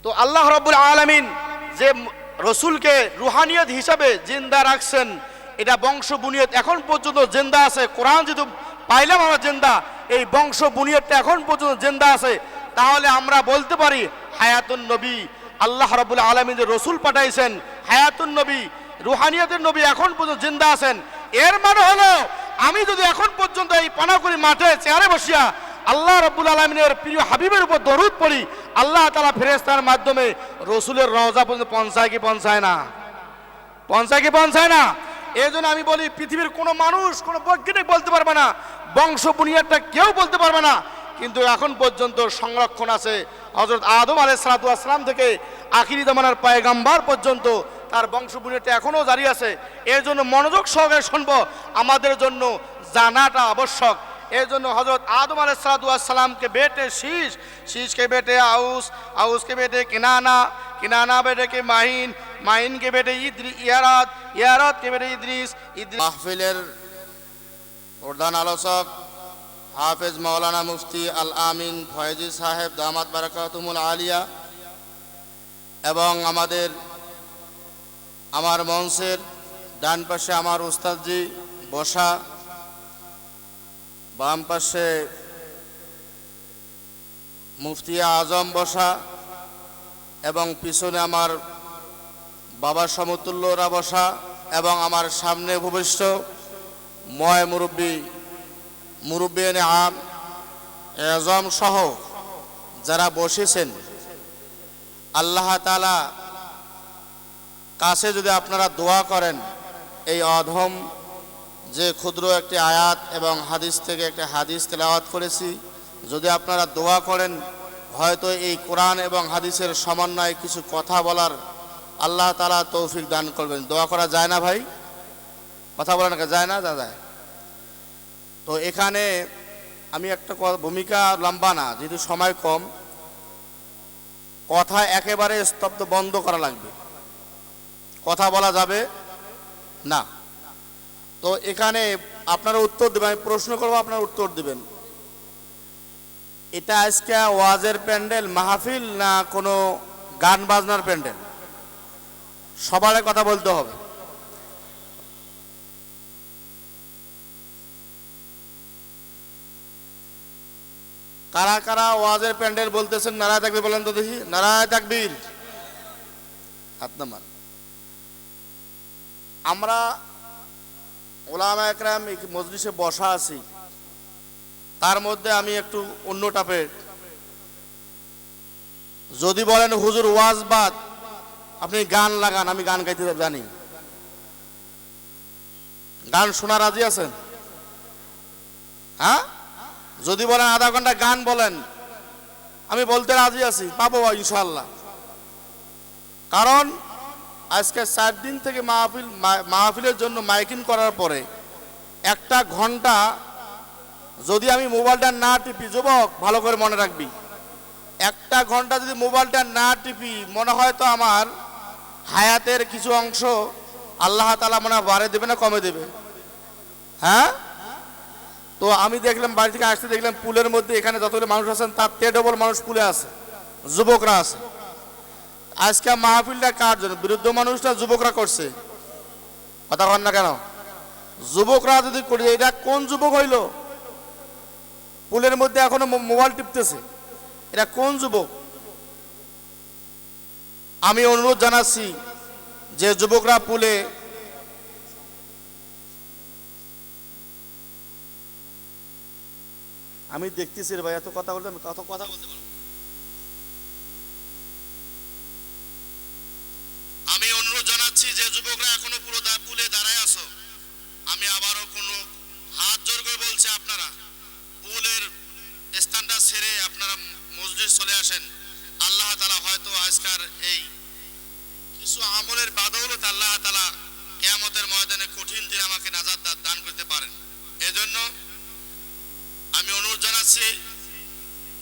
তো আল্লাহ রাব্বুল আলামিন যে রসুলকে রুহানিয়ত হিসাবে জিন্দা রাখছেন, এটা বংশ বুনিয়ত এখন পর্যন্ত জিন্দা আছে। কোরআন যেহেতু পাইলাম আমরা জিন্দা, এই বংশ বুনিয়তটা এখন পর্যন্ত জিন্দা আছে। তাহলে আমরা বলতে পারি হায়াতুন নবী, আল্লাহ রাব্বুল আলামিন যে রসুল পাঠাইছেন হায়াতুন নবী, রুহানিয়তের নবী এখন পর্যন্ত জিন্দা আছেন। এর মানে হলো আমি যদি এখন পর্যন্ত এই পানাকুড়ি মাঠে চেয়ারে বসিয়া আল্লাহ রাব্বুল আলামিনের প্রিয় হাবিবের উপর দরুদ পড়ি, আল্লাহ তাআলা ফেরেশতার মাধ্যমে রসুলের রওজা পর্যন্ত পৌঁছায় কি পৌঁছায় না? পৌঁছায় কি পৌঁছায় না? এই জন্য আমি বলি পৃথিবীর কোনো মানুষ, কোনো বৈজ্ঞানিক বলতে পারবে না, বংশ বুনিয়াদটা কেউ বলতে পারবে না, কিন্তু এখন পর্যন্ত সংরক্ষণ আছে। হযরত আদম আলাইহিস সালাতু ওয়াস সালাম থেকে আখিরি জামানার পয়গম্বর পর্যন্ত তার বংশ বুনিয়াদটা এখনো জারি আছে। এর জন্য মনোযোগ সহকারে শুনবো, আমাদের জন্য জানাটা আবশ্যক। এর জন্য হযরত আদম আলাইহিস সালাতু ওয়াস সালামকে বেটে শীশ, শীশ के बेटे आउस, आउस के बेटे किनाना, किनाना बेटे के माहिन, माहिन के बेटे ইয়ারাত, ইয়ারাত के बेटे ইদ্রিস, ইদ্রিস। মাহফিলের প্রধান আলোচক হাফেজ মাওলানা মুফতি আল আমিন ফয়েজি সাহেব দামাত বারাকাতুহুল আলিয়া, এবং আমার মঞ্চের ডান পাশে আমার উস্তাদজি বসা, বাম পাশে মুফতি আজম বসা, এবং পিছনে আমার বাবা সমতুল্যরা বসা, এবং আমার সামনে ভূমিষ্ঠ ময় মুরব্বিয়ানে আম এজম সহ যারা বসেছেন, আল্লাহ তাআলা কাছে যদি আপনারা দোয়া করেন, এই অধম যে ক্ষুদ্র একটি আয়াত এবং হাদিস থেকে একটা হাদিস তেলাওয়াত করেছি, যদি আপনারা দোয়া করেন, হয়তো এই কোরআন এবং হাদিসের সমন্বয়ে কিছু কথা বলার আল্লাহ তাআলা তৌফিক দান করবেন। দোয়া করা যায় না ভাই? কথা বলেন, যায় না? যায়। তো এখানে আমি একটা ভূমিকা লম্বা না, যেহেতু সময় কম, কথা একেবারে স্তব্ধ বন্ধ করা লাগবে, কথা বলা যাবে না। তো এখানে আপনারা উত্তর দেবেন, আমি প্রশ্ন করবো, আপনারা উত্তর দিবেন। এটা আজকে ওয়াজের প্যান্ডেল মাহফিল না কোনো গান বাজনার প্যান্ডেল? সবার কথা বলতে হবে। কারা কারা ওয়াজের প্যান্ডেল বলতেছেন নারায়ে তাকবীর বলেন তো দেখি। নারায়ে তাকবীর। হাত নামান। আমরা ওলামা একরাম এই মজলিসে বসা আছি, তার মধ্যে আমি একটু অন্য টাপে, যদি বলেন হুজুর ওয়াজ বাদ, আপনি গান লাগান, আমি গান গাইতে জানি। গান শোনা রাজি আছেন? হ্যাঁ, যদি বলেন আধা ঘন্টা গান বলেন, আমি বলতে রাজি আছি, পাবো ইনশাআল্লাহ। কারণ আজকে 4 দিন থেকে মাহফিলের জন্য মাইকিং করার পরে একটা ঘন্টা যদি আমি মোবাইলটা না টিপি, যুবক ভালো করে মনে রাখবি, একটা ঘন্টা যদি মোবাইলটা না টিপি, মনে হয় তো আমার হায়াতের কিছু অংশ আল্লাহ তাআলা মনে হয় বাড়ে দেবে না কমে দেবে। হ্যাঁ, তো আমি দেখলাম বাড়ি থেকে আসতে দেখলাম পুলের মধ্যে এখানে যতগুলো মানুষ আছেন তার চেয়ে ডবল মানুষ পুলে আছে, যুবকরা আছে। আজকে মাহফিলটা কার জন্য? বিরুদ্ধ মানুষটা যুবকরা করছে, কথা বল না কেন? যুবকরা যদি করি, এটা কোন যুবক হইল? পুলের মধ্যে এখনো মোবাইল টিপতেছে, এটা কোন যুবক? আমি অনুরোধ জানাচ্ছি যে যুবকরা পুলে, আমি দেখতেছি রে ভাই, এত কথা বলতে আমি কত কথা বলতে পারবো। আমি অনুরোধ জানাচ্ছি যে যুবকরা এখনো পুরো পুলে দাঁড়ায় আছো, আমি আবারও কোনো হাত জোর করে বলছি, আপনারা পুলের স্থানটা ছেড়ে আপনারা মসজিদ চলে আসেন। আল্লাহ তাআলা হয়তো আজকের এই কিছু আমলের বাদৌলত আল্লাহ তাআলা কিয়ামতের ময়দানে কঠিন দিন আমাকে নাজাত দান করতে পারেন। এজন্য আমি অনুরোধ জানাচ্ছি,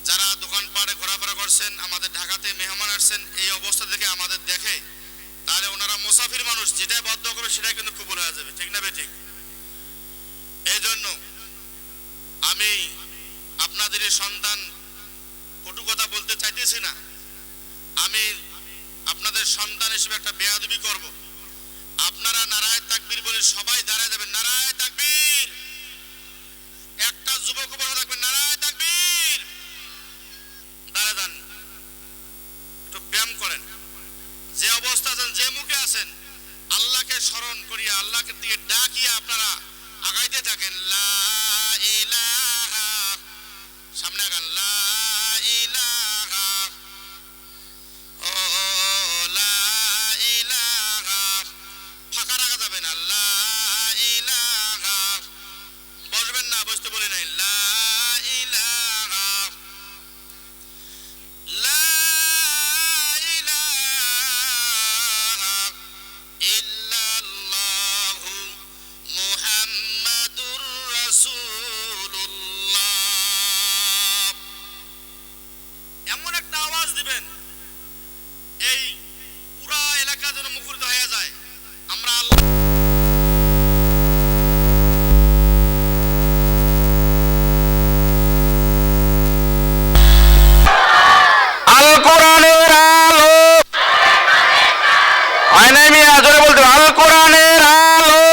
যারা দোকানপাটে ঘোরাফেরা করছেন, আমাদের ঢাকাতে মেহমান আসছেন, এই অবস্থা থেকে আমাদের দেখে, তাহলে ওনারা মুসাফির মানুষ, যেটাই বদ্ধ করবে সেটাই কিন্তু কবুল হয়ে যাবে, ঠিক না বেঠিক? এই জন্য আমি আপনাদের সন্তান কটু কথা বলতে চাইতেছি না, আমি আপনাদের সন্তান হিসেবে একটা বেয়াদবি করব। আপনারা নারায়ে তাকবীর বলে সবাই দাঁড়ায় যাবেন। নারায়ে তাকবীর। একটা যুবক বলে থাকবেন নারায়ে তাকবীর। দাঁড়ায় যান, একটু ব্যায়াম করেন। যে অবস্থা আছেন, যে মুখে আছেন, আল্লাহকে স্মরণ করিয়া আল্লাহকে দিকে ডাকিয়া আপনারা আগাইতে থাকেন। লা ইলাহা, সামনে আগান। লা ইলাহা, ও লা ইলাহা, ফাঁকা রাখা যাবে না। লা ইলাহা, বসবেন না, বসতে বলি নাই। লা ইলাহা, লা ইলাহা ইল্লাল্লাহু মুহাম্মাদুর রাসূলুল্লাহ। এমন একটা আওয়াজ দিবেন এই পুরা এলাকা যেন মুখরিত হয়ে যায়। আমরা আল্লাহ আল কোরআনের আলো, আয়নায় মিয়া জোরে বলতে হবে, আল কোরআনের আলো,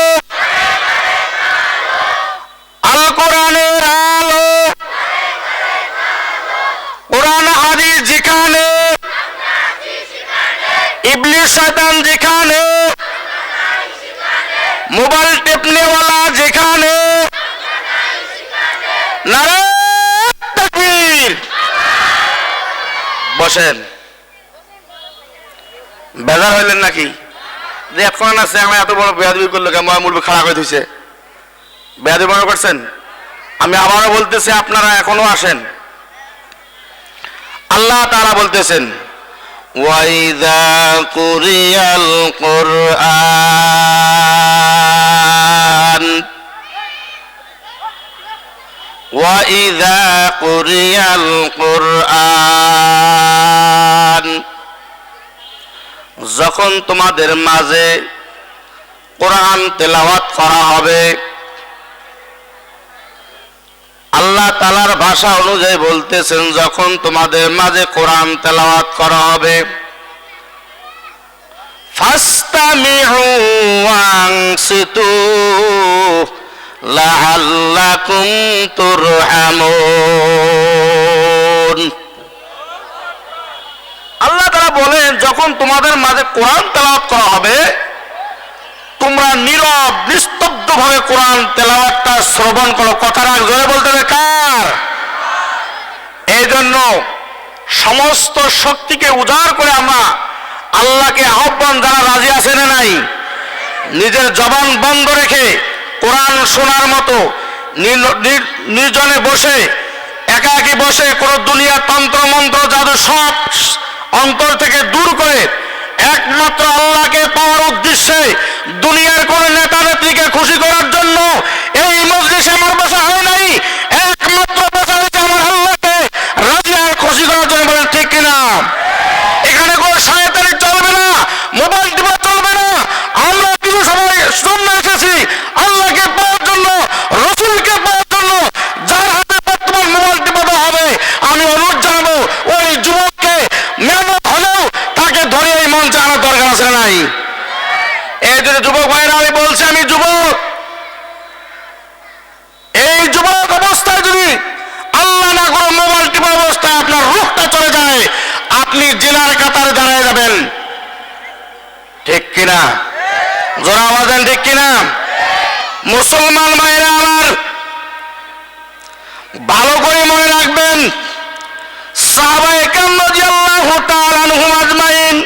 আল কোরআনের আলো, কোরআন হাদিস যেখানে, ইবলিস শয়তান যেখানে, মোবাইল টেপনেওয়ালা যেখানে, নারায়ে তাকবীর। বসেন। বেজার হইলেন নাকি যে এখন আছে আমার এত বড় বেয়াদবি করলো কেমন মুরবি খাড়া করে দিছে? বেয়াদবি মনে করছেন? আমি আবারও বলতেছি, আপনারা এখনো আসেন। আল্লাহ তাআলা বলতেছেন ওয়াইদা কুরিয়াল কুরআন ওয়াইদা কুরিয়াল কুরআন, যখন তোমাদের মাঝে কোরআন তেলাওয়াত করা হবে। আল্লাহ তাআলার ভাষা অনুযায়ী বলতেছেন যখন তোমাদের মাঝে কোরআন তেলাওয়াত করা হবে, ফাসতামিউ ওয়ানসিতু লাআল্লাকুম তুরহামুন। আল্লাহ তাআলা বলেন যখন তোমাদের মাঝে কোরআন তেলাওয়াত করা হবে, তোমরা নীরব নিস্তব্ধ ভাবে কোরআন তেলাওয়াতটা শ্রবণ করো। কথা রাখ, জোরে বলতে হবে কার? এই জন্য সমস্ত শক্তিকে উজাড় করে আমরা আল্লাহকে আহ্বান, যারা রাজি আছে না নাই, নিজের জবান বন্ধ রেখে কোরআন শোনার মতো নির্জনে বসে, একাকী বসে কোন দুনিয়া তন্ত্র মন্ত্র জাদু সব অন্তর থেকে দূর করে একমাত্র আল্লাহকে পাওয়ার উদ্দেশ্যে, দুনিয়ার কোন নেতা নেত্রীকে খুশি করার জন্য এই মজলিসে আমার বসা হয় নাই। একমাত্র বসা হয়েছে আমার আল্লাহকে রাজি আর খুশি করার জন্য। বলেন ঠিক কিনা? এখানে কোন শয়তানি চলবে না, মোবাইল টিপা চলবে না। আমরা কিছু সময় শূন্য এসেছি আল্লাহকে পাওয়ার জন্য, রসুলকে পাওয়ার জন্য। যার হাতে বর্তমান মোবাইল টিপাতে হবে, আমি অনুরোধ জানাবো ওই যুবককে মেহনত হলেও তাকে ধরে এই মঞ্চে আনার দরকার আছে নাই? এই জন্য যুবক ভাইরা আমি বলছি, আমি যুবক, এই যুবক অবস্থায় যদি আল্লাহ না করে মোবাইল টিপা অবস্থায় আপনার রূহটা চলে যায়, আপনি জেলার কাতারে দাঁড়ায় যাবেন। ঠিক কিনা? জোরে আওয়াজ দেন, ঠিক কিনা? মুসলমান ভাইরা আমার ভালো করে মনে রাখবেন, সাহাবায়ে কেরাম রাদিয়াল্লাহু তাআলা আনহুম আজমাইন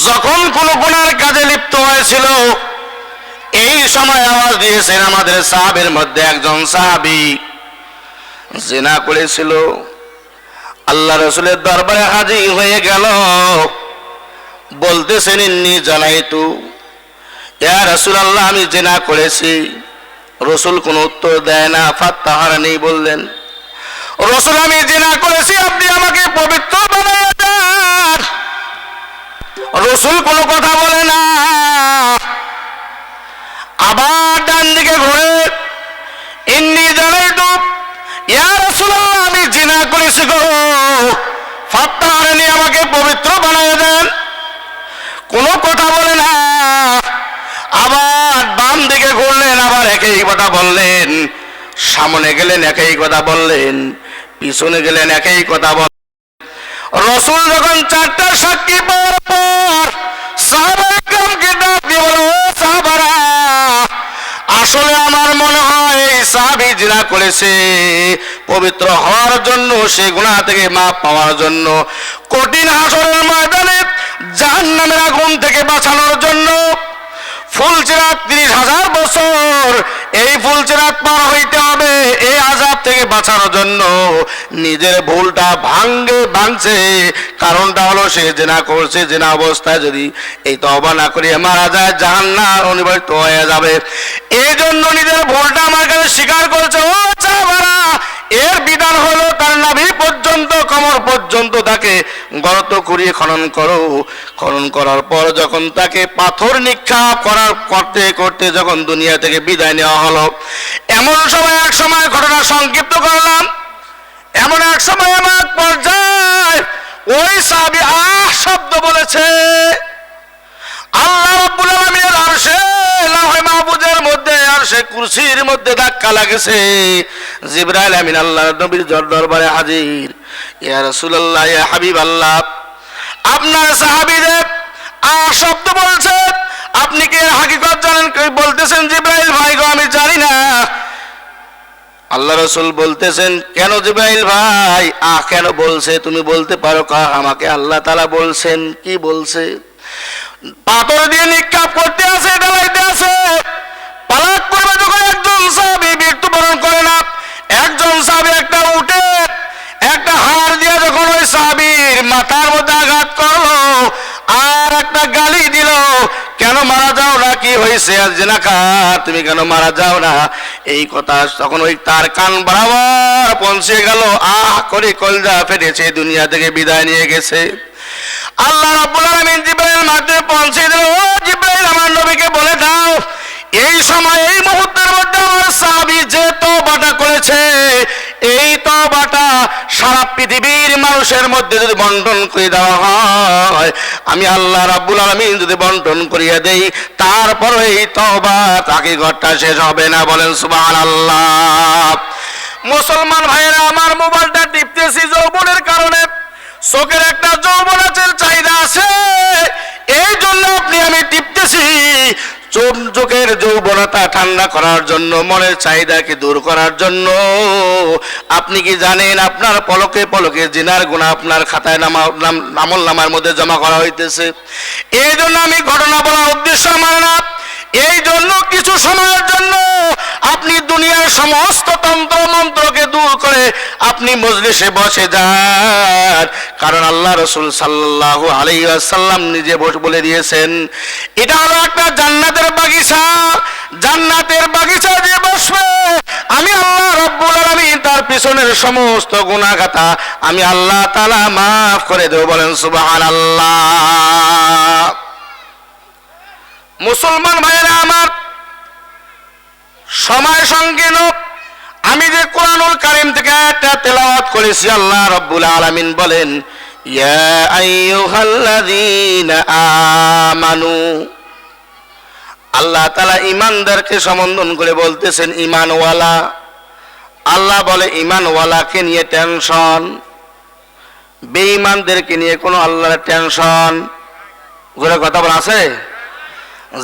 যখন কোন গুনার কাজে লিপ্ত হয়েছিল, এই সময় আওয়াজ দিয়েছেন। আমাদের সাহাবের মধ্যে একজন সাহাবী জিনা করেছিল, আল্লাহ রাসূলের দরবারে হাজির হয়ে গেল, বলতেছেন ইন্নী জানাইতু, ইয়া রাসূলুল্লাহ আমি জিনা করেছি। রাসূল কোনো উত্তর দেয় না, ফাত্তাহারানি বললেন, রাসূল আমি জিনা করেছি, আপনি আমাকে পবিত্র বানাইয়া দেন। রাসূল কোনো কথা বলে না। আবার ডান দিকে ঘুরে ইন্নী জানাইতু, ইয়া রাসূলুল্লাহ আমি জিনা করেছি গো, ফাত্তাহারানি আমাকে পবিত্র বানাইয়া দেন। কথা বললেন, সামনে গেলেন একই কথা বললেন, পিছনে গেলেন একই কথা বললেন। রাসূল যখন চারটা সাক্ষী পাওয়ার পর সাহাবায়ে কেরামকে ডাক দিয়ে বলল, ও সাহাবারা, আসলে আমার মনে হয় এই সাহাবী জিনা করেছে, পবিত্র হওয়ার জন্য, সে গুনাহ থেকে মাপ পাওয়ার জন্য, কঠিন হাসরের ময়দানে জাহান্নামের আগুন থেকে বাঁচানোর জন্য ফুলচিরাত 30,000 বছর এই ফুলচিরাত পার হইতে হবে। এই আযাব থেকে বাঁচানোর জন্য নিজের ভুলটা ভাঙছে। কারণটা হলো সে জিনা করছে, জিনা অবস্থায় যদি এই তওবা না করে মারা যায় জাহান্নাম অনিবার্য হয়ে যাবে। এই জন্য নিজের ভুলটা আমার কাছে স্বীকার করছে। ও সাহাবারা, এর বিধান হলো তার নাভি পর্যন্ত, কোমর পর্যন্ত তাকে গর্ত করিয়ে খনন করো। খনন করার পর যখন তাকে পাথর নিক্ষেপ করতে করতে যখন দুনিয়া থেকে বিদায় নেওয়া হলো, এমন সময় এক সময় ঘটনা সংক্ষিপ্ত করলাম, এমন এক সময় আমার পর্যায়ে ওই সাহাবী শব্দ বলেছে। আল্লাহ রাব্বুল আলামিনের আরশে, লাওহে মাহফুজের মধ্যে, আরশে কুরসির মধ্যে ধাক্কা লাগেছে। জিবরাইল আমিন আল্লাহর নবীর দরবারে হাজির। ইয়া রাসূলুল্লাহ, ইয়া হাবিবাল্লাহ, আপনার সাহাবীদের শব্দ বলছে, আপনি কি এর হাকিকত জানেন? বলতেছেন জিবরাইল ভাই গো, আমি জানি না। আল্লাহ রাসূল বলতেছেন, কেন জিবরাইল ভাই কেন বলছে? তুমি বলতে পারো আমাকে? আল্লাহ তাআলা বলছেন, কি বলছে? পাথর দিয়ে নিক্ষেপ করতে আছে, ডালাইতে আছে, পালাক করবে যখন একজন সাহাবী মৃত্যুবরণ করে না, একজন সাহাবী একটা উঠে একটা হাড় দিয়ে যখন ওই সাহাবীর মাথার মধ্যে আঘাত করলো আর একটা গালি দিল, কেন মারা যাও না, কি হয়েছে? আর জিনাকার, তুমি কেন মারা যাও না? এই কথা তখন ওই তার কান বরাবর পৌঁছে গেল, করে কলজা ফেটেছে, দুনিয়া থেকে বিদায় নিয়ে গেছে। আল্লাহ রাব্বুল আলামিন জিবরাইল মাধ্যমে পৌঁছে দিল, ও জিবরাইল, আমার নবীকে বলে দাও, এই সময় এই মুহূর্তের মধ্যে আমার সাহাবী যে তওবাটা করেছে, এই তওবাটা সারা পৃথিবীর মানুষের মধ্যে যদি বন্টন করে দেওয়া হয়, আমি আল্লাহ রাব্বুল আলামিন যদি বন্টন করিয়ে দেই, তারপর এই তওবা তাকে ঘরটা শেষ হবে না। বলেন সুবহানাল্লাহ। মুসলমান ভাইয়েরা আমার, মোবাইলটা টিপতেছি যৌবনের কারণে, চোখের একটা যৌবনের চাহিদা আছে, এই জন্য আপনি আমি টিপতেছি। চোখের যৌবনতা ঠান্ডা করার জন্য, মনের চাহিদাকে দূর করার জন্য। আপনি কি জানেন আপনার পলকে পলকে জিনার গুনাহ আপনার খাতায় আমল নামার মধ্যে জমা করা হইতেছে? এই জন্য আমি ঘটনা বলার উদ্দেশ্য আমার না, এই জন্য কিছু সময়ের জন্য আপনি দুনিয়ার সমস্ত তন্ত্র মন্ত্রকে দূর করে আপনি মজলিসে বসে যান। কারণ আল্লাহ রাসূল সাল্লাল্লাহু আলাইহি ওয়াসাল্লাম নিজে বলে দিয়েছেন, এটা হলো একটা জান্নাতের বাগিচা। জান্নাতের বাগিচা যে বসবে, আমি আল্লাহ রাব্বুল আলামিন তার পিছনের সমস্ত গুনাহ খাতা আমি আল্লাহ তাআলা মাফ করে দেব। বলেন সুবহানাল্লাহ। মুসলমান ভাইয়েরা আমার, সময় সংকীর্ণ, আমি যে কোরআনুল কারীম থেকে একটা তেলাওয়াত করেছি, আল্লাহ রাব্বুল আলামিন বলেন, ইয়া আইয়ুহাল্লাযীনা আমানু। আল্লাহ তাআলা ঈমানদারকে সম্বোধন করে বলতেছেন ঈমানওয়ালা। আল্লাহ বলে ঈমানওয়ালাকে নিয়ে টেনশন, বেঈমানদেরকে নিয়ে কোনো আল্লাহর টেনশন। ঘুরে কথা বলা আছে?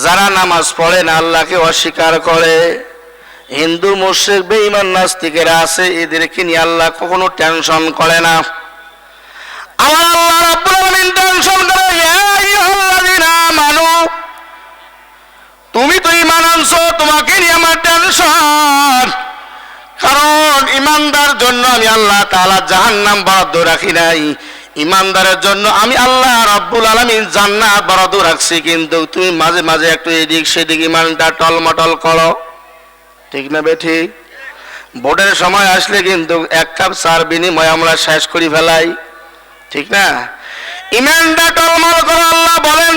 যারা নামাজ পড়ে না, আল্লাহকে অস্বীকার করে, হিন্দু মুশরিক বেঈমান নাস্তিকেরা আছে, এদেরকে নিয়ে আল্লাহ কখনো টেনশন করে না। আমার আল্লাহ রাব্বুল আলামিন টেনশন করে, ইয়া আইয়ুহাল্লাযীনা আমানু, তুমি তো ঈমান আনছো, তোমাকে নিয়ে আমার টেনশন। কারণ ঈমানদার জন্য আমি আল্লাহ তাআলা জাহান্নাম বরাদ্দ রাখি নাই, ঈমানদারের জন্য আমি আল্লাহ রাব্বুল আলামিন জান্নাত বরাদ্দ রাখছি। কিন্তু তুমি মাঝে মাঝে একটু এদিক সেদিক ঈমানটা টলমটল করো, ঠিক না বেঠি? ভোটের সময় আসলে কিন্তু এক কাপ চার বিনিময়ে আমরা শেষ করে ফেলাই, ঠিক না? ঈমানটা টলমল করো। আল্লাহ বলেন,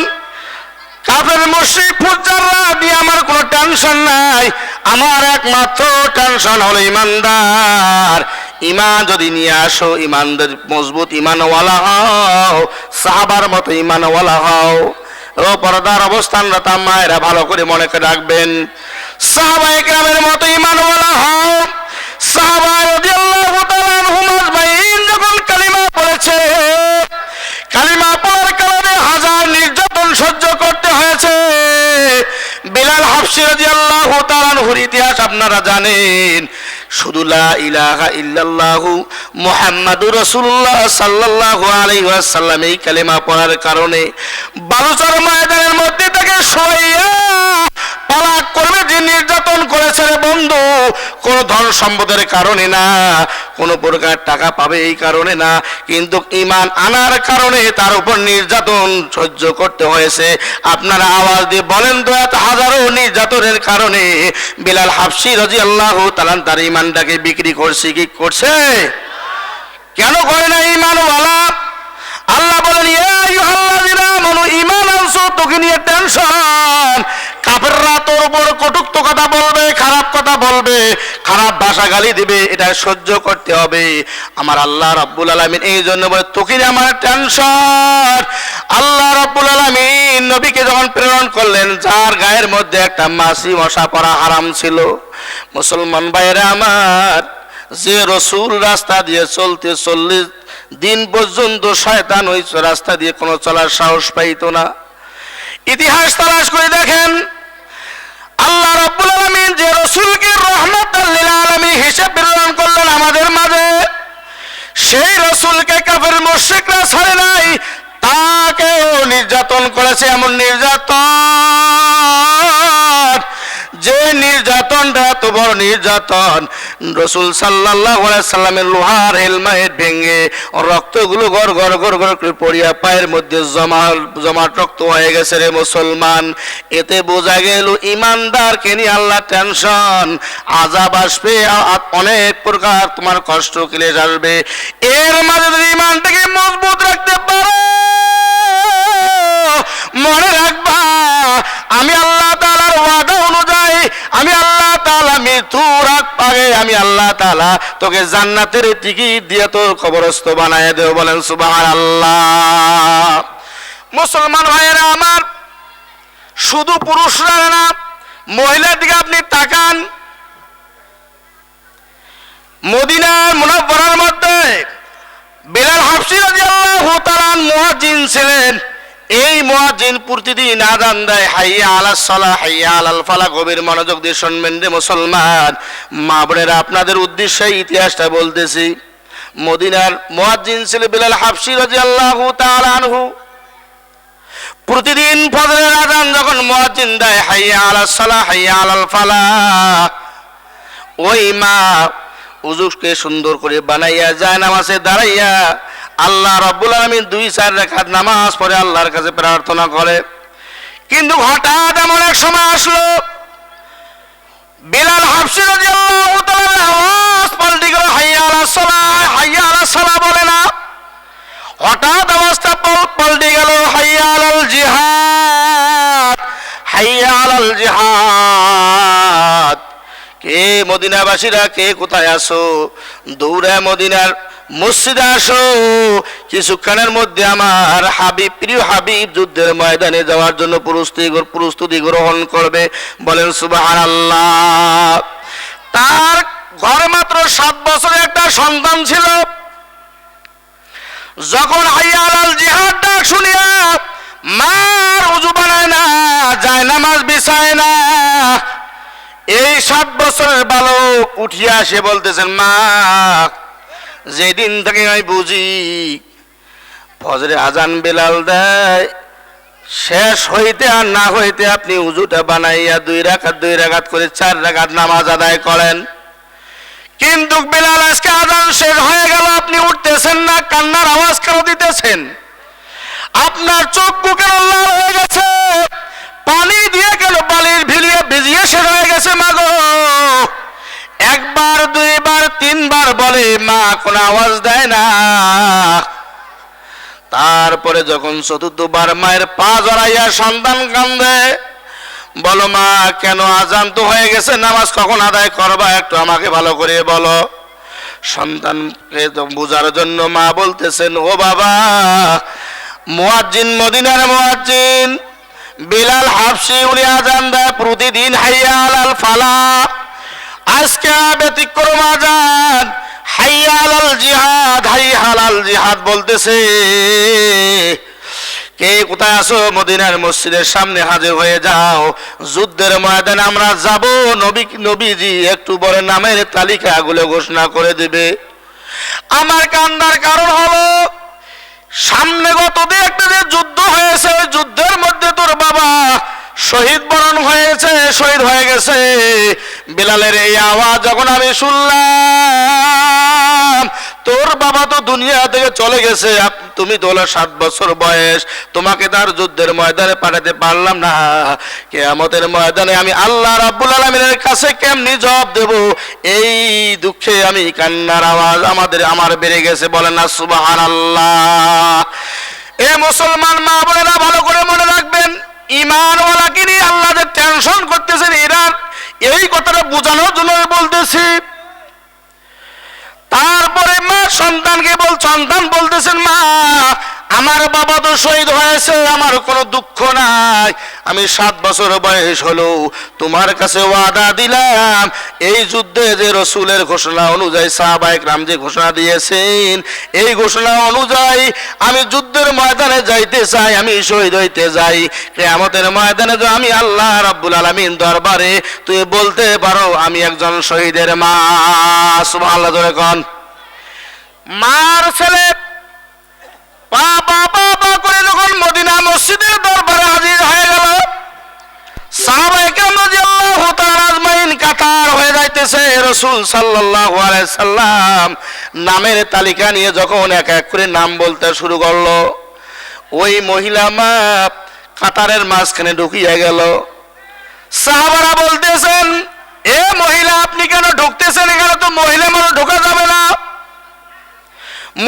কাফের মুশরিক ফুজ্জাররা দিয়ে আমার কোনো টেনশন নাই, আমার একমাত্র টেনশন হলো ঈমানদার। ঈমান যদি নিয়ে আসো, ঈমানদার মজবুত ঈমানওয়ালা হও, সাহাবার মতো ঈমানওয়ালা হও। ও পর্দার অবস্থানরত মায়েরা ভালো করে মনে করে রাখবেন, সাহাবায়ে কেরামের মতো ঈমানওয়ালা হও। সাহাবা রাদিয়াল্লাহু তাআলা আনহুম আজমাইন যখন কালিমা পড়েছে, কালিমা পড়ার কারণে হাজার নির্যাতন সহ্য করতে হয়েছে। বিলাল হাবশী রাদিয়াল্লাহু তাআলা আনহুর ইতিহাস আপনারা জানেন। শুধু লা ইলাহা ইল্লাল্লাহু মুহাম্মাদুর রাসূলুল্লাহ সাল্লাল্লাহু আলাইহি ওয়াসাল্লাম এই কালিমা পড়ার কারণে বালুচর ময়দানের মধ্যে তাকে শোয়াইয়া পালাক করবে যে নির্যাতন করেছে রে বন্ধু, কোন ধন সম্পদের কারণে না, কোন প্রকার টাকা পাবে এই কারণে না, কিন্তু ঈমান আনার কারণে তার উপর নির্যাতন সহ্য করতে হয়েছে। আপনারা আওয়াজ দিয়ে বলেন তো, এত হাজারো নির্যাতনের কারণে বিলাল হাবশী রাদিয়াল্লাহু তাআলা তার ঈমানটাকে বিক্রি করছে কি করছে? কেন করে না ঈমানওয়ালা? আল্লাহ বলেন ইয়া আইয়ুহাল্লাযীনা আমানু ঈমান আনছো, তোকে নিয়ে টেনশন। কাফেররা তোর উপর কটুক্ত কথা বলবে, খারাপ কথা বলবে, খারাপ ভাষা গালি দিবে, এটা সহ্য করতে হবে। আমার আল্লাহ রাব্বুল আলামিন এই জন্য বলে তোকে নিয়ে আমার টেনশন। আল্লাহ রাব্বুল আলামিন নবীকে যখন প্রেরণ করলেন, যার গায়ের মধ্যে একটা মাছি মশা পড়া হারাম ছিল, মুসলমান ভাইরা আমার, যে রসুল রাস্তা দিয়ে চলতে 40 দিন পর্যন্ত শয়তান ওই রাস্তা দিয়ে কোনো চলার সাহস পাইত না। ইতিহাস তালাশ করে দেখেন, আল্লাহ রাব্বুল আলামিন যে রসুলকে রহমাতাল লিল আলামিন হিসেবে প্রেরণ করলেন আমাদের মাঝে, সেই রসুলকে কাফের মুশরিকরা ছাড়ে নাই, তাকেও নির্যাতন করেছে। এমন নির্যাতন, যে নির্যাতনটা এত বড় নির্যাতন, রসুল সাল্লাল্লাহু আলাইহি সাল্লামের লোহার হেলমেট ভেঙে রক্তগুলো গড় গড় গড় গড় করে পড়িয়া পায়ের মধ্যে জমাট রক্ত হয়ে গেছে রে মুসলমান। এতে বোঝা গেল ইমানদারকে নিয়ে আল্লাহ টেনশন, আযাব আসবে, অনেক প্রকার তোমার কষ্ট ক্লেশ আসবে। এর মাঝে যদি ইমানটাকে মজবুত রাখতে পারো, মনে রাখবা আমি আল্লাহ তাআলার ওয়াদা অনুযায়ী, আমি আল্লাহ তাআলা মৃত্যুর আগ পাগে আমি আল্লাহ তাআলা তোকে জান্নাতের টিকিট দিয়ে তোর কবরস্থ বানায় দেব। বলেন সুবহানাল্লাহ। মুসলমান ভাইয়েরা আমার, শুধু পুরুষরা না, মহিলার দিকে আপনি তাকান। মদিনার মুনাওয়ারার মধ্যে বিলাল হাবশী রাদিয়াল্লাহু তাআলা মুয়াজ্জিন ছিলেন। এই মুয়াজ্জিন প্রতিদিন আযান দেয়, হাইয়া আলাস সালাহ হাইয়া আলাল ফালাহ। গভীর মনোযোগ দিয়ে শুনবেন রে মুসলমান, মা বোনেরা, আপনাদের উদ্দেশ্যে ইতিহাসটা বলতেছি। মদিনার মুয়াজ্জিন ছিল বিলাল হাবশী রাদিয়াল্লাহু তাআলা আনহু। প্রতিদিন ফজরের আযান যখন মুয়াজ্জিন দেয়, হাইয়া আলাস সালাহ হাইয়া আলাল ফালাহ, ওই মা উযুকে সুন্দর করে বানাইয়া যায় নামাজে দাঁড়াইয়া আল্লাহ রাব্বুল আলামিন 2-4 রাকাত নামাজ পড়ে আল্লাহর কাছে প্রার্থনা করে। কিন্তু হঠাৎ এমন এক সময় আসলো, বিলাল হাবশী রাদিয়াল্লাহু তাআলা আওয়াজ পাল্টে গেল, হাইয়া আলাস সালাহ হাইয়া আলাস সালাহ বলে না, হঠাৎ আওয়াজটা পাল্টে গেল, হাইয়া আলাল জিহাদ হাইয়া আলাল জিহাদ। কে মদিনাবাসীরা, কে কোথায় আসো? দৌড়ে মদিনার মসজিদে আসো, কিছুক্ষণের মধ্যে আমার হাবিব, প্রিয় হাবিব যুদ্ধের ময়দানে যাওয়ার জন্য প্রস্তুতি গ্রহণ করবে। বলেন সুবহানাল্লাহ। তার ঘরে মাত্র 7 বছরের একটা সন্তান ছিল। যখন হাইয়া আলাল জিহাদ ডাক শুনিয়া মার উযু বানায় না, যায় নামাজ বিছায় না, এই 7 বছরের বালক উঠিয়া আসে বলতেছেন, মা, যেদিন থেকে আমি বুঝি ফজরে আজান বেলাল দেয়, শেষ হইতে আর না হইতে আপনি উযুটা বানাইয়া 2 রাকাত করে 4 রাকাত নামাজ আদায় করেন। কিন্তু বেলাল আজকে আজান শেষ হয়ে গেল, আপনি উঠতেছেন না, কান্নার আওয়াজ কেন দিতেছেন? আপনার চক্ষু কেন লাল হয়ে গেছে? পানি দিয়ে কেন বালির ভিজিয়ে শেষ হয়ে গেছে? মাগো, 1 বার 2 বার 3 বার বলে, মা কোনো আওয়াজ দেয় না। তারপরে যখন 4th বার মায়ের পা জড়াইয়া সন্তান কান্দে, বলো মা, কেন? আজান তো হয়ে গেছে, নামাজ কখন আদায় করবা একটু আমাকে ভালো করে বলো। সন্তানকে বোঝার জন্য মা বলতেছেন, ও বাবা, মুয়াজ্জিন, মদিনার মুয়াজ্জিন বিলাল হাবশি উনি আজান দেয় প্রতিদিন, হাইয়া আলাল ফালাহ। আজকে ব্যতিক্রম আজান, হাইয়া আলাল জিহাদ, হাইয়া আলাল জিহাদ বলতেছে। কে কোথায় আসো? মদিনার মসজিদের সামনে হাজির হয়ে যাও, যুদ্ধের ময়দানে আমরা যাব। নবীজি একটু পরে নামের তালিকাগুলো ঘোষণা করে দেবে। আমার কান্দার কারণ হলো, সামনে গতদিন একটা যে যুদ্ধ হয়েছে, ওই যুদ্ধের মধ্যে তোর বাবা শহীদ বরণ হয়েছে, শহীদ হয়ে গেছে। বিলালের এই আওয়াজ যখন আমি শুনলাম, তোর বাবা তো দুনিয়া থেকে চলে গেছে, তুমি তো হলো 7 বছর বয়স, তোমাকে তার যুদ্ধের ময়দানে পাঠাতে পারলাম না। কিয়ামতের ময়দানে আমি আল্লাহ রাব্বুল আলামিনের কাছে কেমনি জবাব দেব? এই দুঃখে আমি কান্নার আওয়াজ আমার বেড়ে গেছে। বলেন না সুবহানাল্লাহ। এ মুসলমান মা বোনেরা ভালো করে মনে রাখবেন, ঈমানওয়ালাকে নিয়ে আল্লাহ যে টেনশন করতেছেন, এরা এই কথাটা বোঝানোর জন্য বলতেছি। তারপরে মা সন্তান বলতেছেন, মা আমার বাবা তো শহীদ হয়েছে, আমার কোনো দুঃখ নাই। আমি 7 বছর বয়স হলো তোমার কাছে ওয়াদা দিলাম, এই যুদ্ধে যে রসুলের ঘোষণা অনুযায়ী সাহাবায়ে কেরাম যে ঘোষণা দিয়েছেন, এই ঘোষণা অনুযায়ী আমি যুদ্ধের ময়দানে যাইতে চাই, আমি শহীদ হইতে যাই। কিয়ামতের ময়দানে যে আমি আল্লাহ রাব্বুল আলামিন দরবারে তুই বলতে পারো আমি একজন শহীদের মা। সুবহানাল্লাহ জোরে কোন। মার ছেলে বাবা বাবা করে যখন মদিনা মসজিদের দরবারে হাজির হয়ে গেল, সাহাবায়ে কেরাম রাদিয়াল্লাহু তাআলা আজমাইন কাতার হয়ে যাইতেছে। রাসূল সাল্লাল্লাহু আলাইহি সাল্লাম নামের তালিকা নিয়ে যখন এক এক করে নাম বলতে শুরু করলো, ওই মহিলা মা কাতারের মাঝখানে ঢুকিয়ে গেল। সাহাবারা বলতেছেন, এ মহিলা আপনি কেন ঢুকতেছেন? এখানে তো মহিলা মানুষ ঢোকা যাবে না।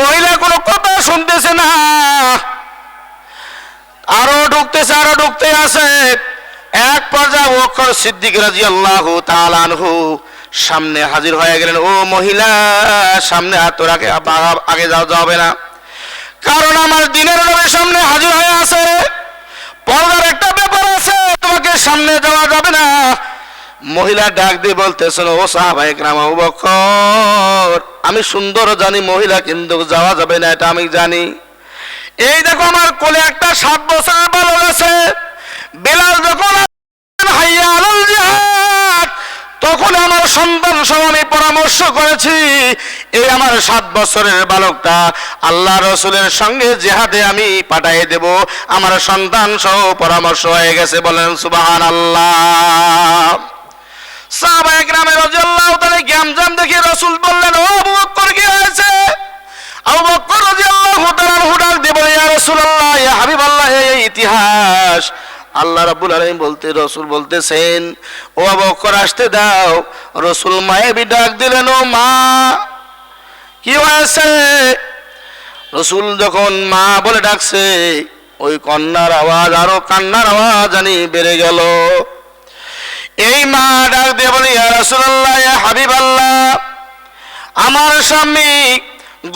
মহিলা কোনো কথা শুনতেছে না, আরো ঢুকতে আছে। এক পর্যায়ে আবু বকর সিদ্দিক রাদিয়াল্লাহু তাআলা আনহু সামনে হাজির হয়ে গেলেন। ও মহিলা, সামনে তোর আগে যাবে না, কারণ আমার দিনের নবীর সামনে হাজির হয়ে আছে, পর্দার একটা ব্যাপার আছে, তোমাকে সামনে যাওয়া যাবে না। মহিলা ডাক দিয়ে বলতেছেন, ও সাহাবায়ে কেরাম, আবু বকর, আমি সুন্দর জানি মহিলা কিন্তু যাওয়া যাবে না, এটা আমি জানি। এই দেখো আমার কোলে একটা 7 বছরের বালক আছে। বিলাল যখন হাইয়া আলাল জিহাদ, তখন আমার সন্তান সহ আমি পরামর্শ করেছি, এই আমার 7 বছরের বালকটা আল্লাহ রসুলের সঙ্গে জিহাদে আমি পাঠিয়ে দেব। আমার সন্তান সহ পরামর্শ হয়ে গেছে। বলেন সুবহানাল্লাহ। সাহাবায়ে কেরাম রাদিয়াল্লাহু তাআলা গ্যামজাম দেখে রাসূল বললেন, ও আবু বকর কি হয়েছে? আবু বকর রাদিয়াল্লাহু তাআলা হুডাক দিয়ে বলে, ইয়া রাসূলুল্লাহ, ইয়া হাবিবাল্লাহ, এই ইতিহাস। আল্লাহ রাব্বুল আলামিন রাসূল বলতেছেন, ও আবু বকর আসতে দাও। রাসূল মায়াবী ডাক দিলেন, ও মা কি হয়েছে? রাসূল যখন মা বলে ডাকছে, ওই কন্যার আওয়াজ আরো কান্নার আওয়াজ জানি বেড়ে গেল। এই মা ডাক দিয়ে বলে, ইয়া রাসূলুল্লাহ, ইয়া হাবিবাল্লাহ, আমার স্বামী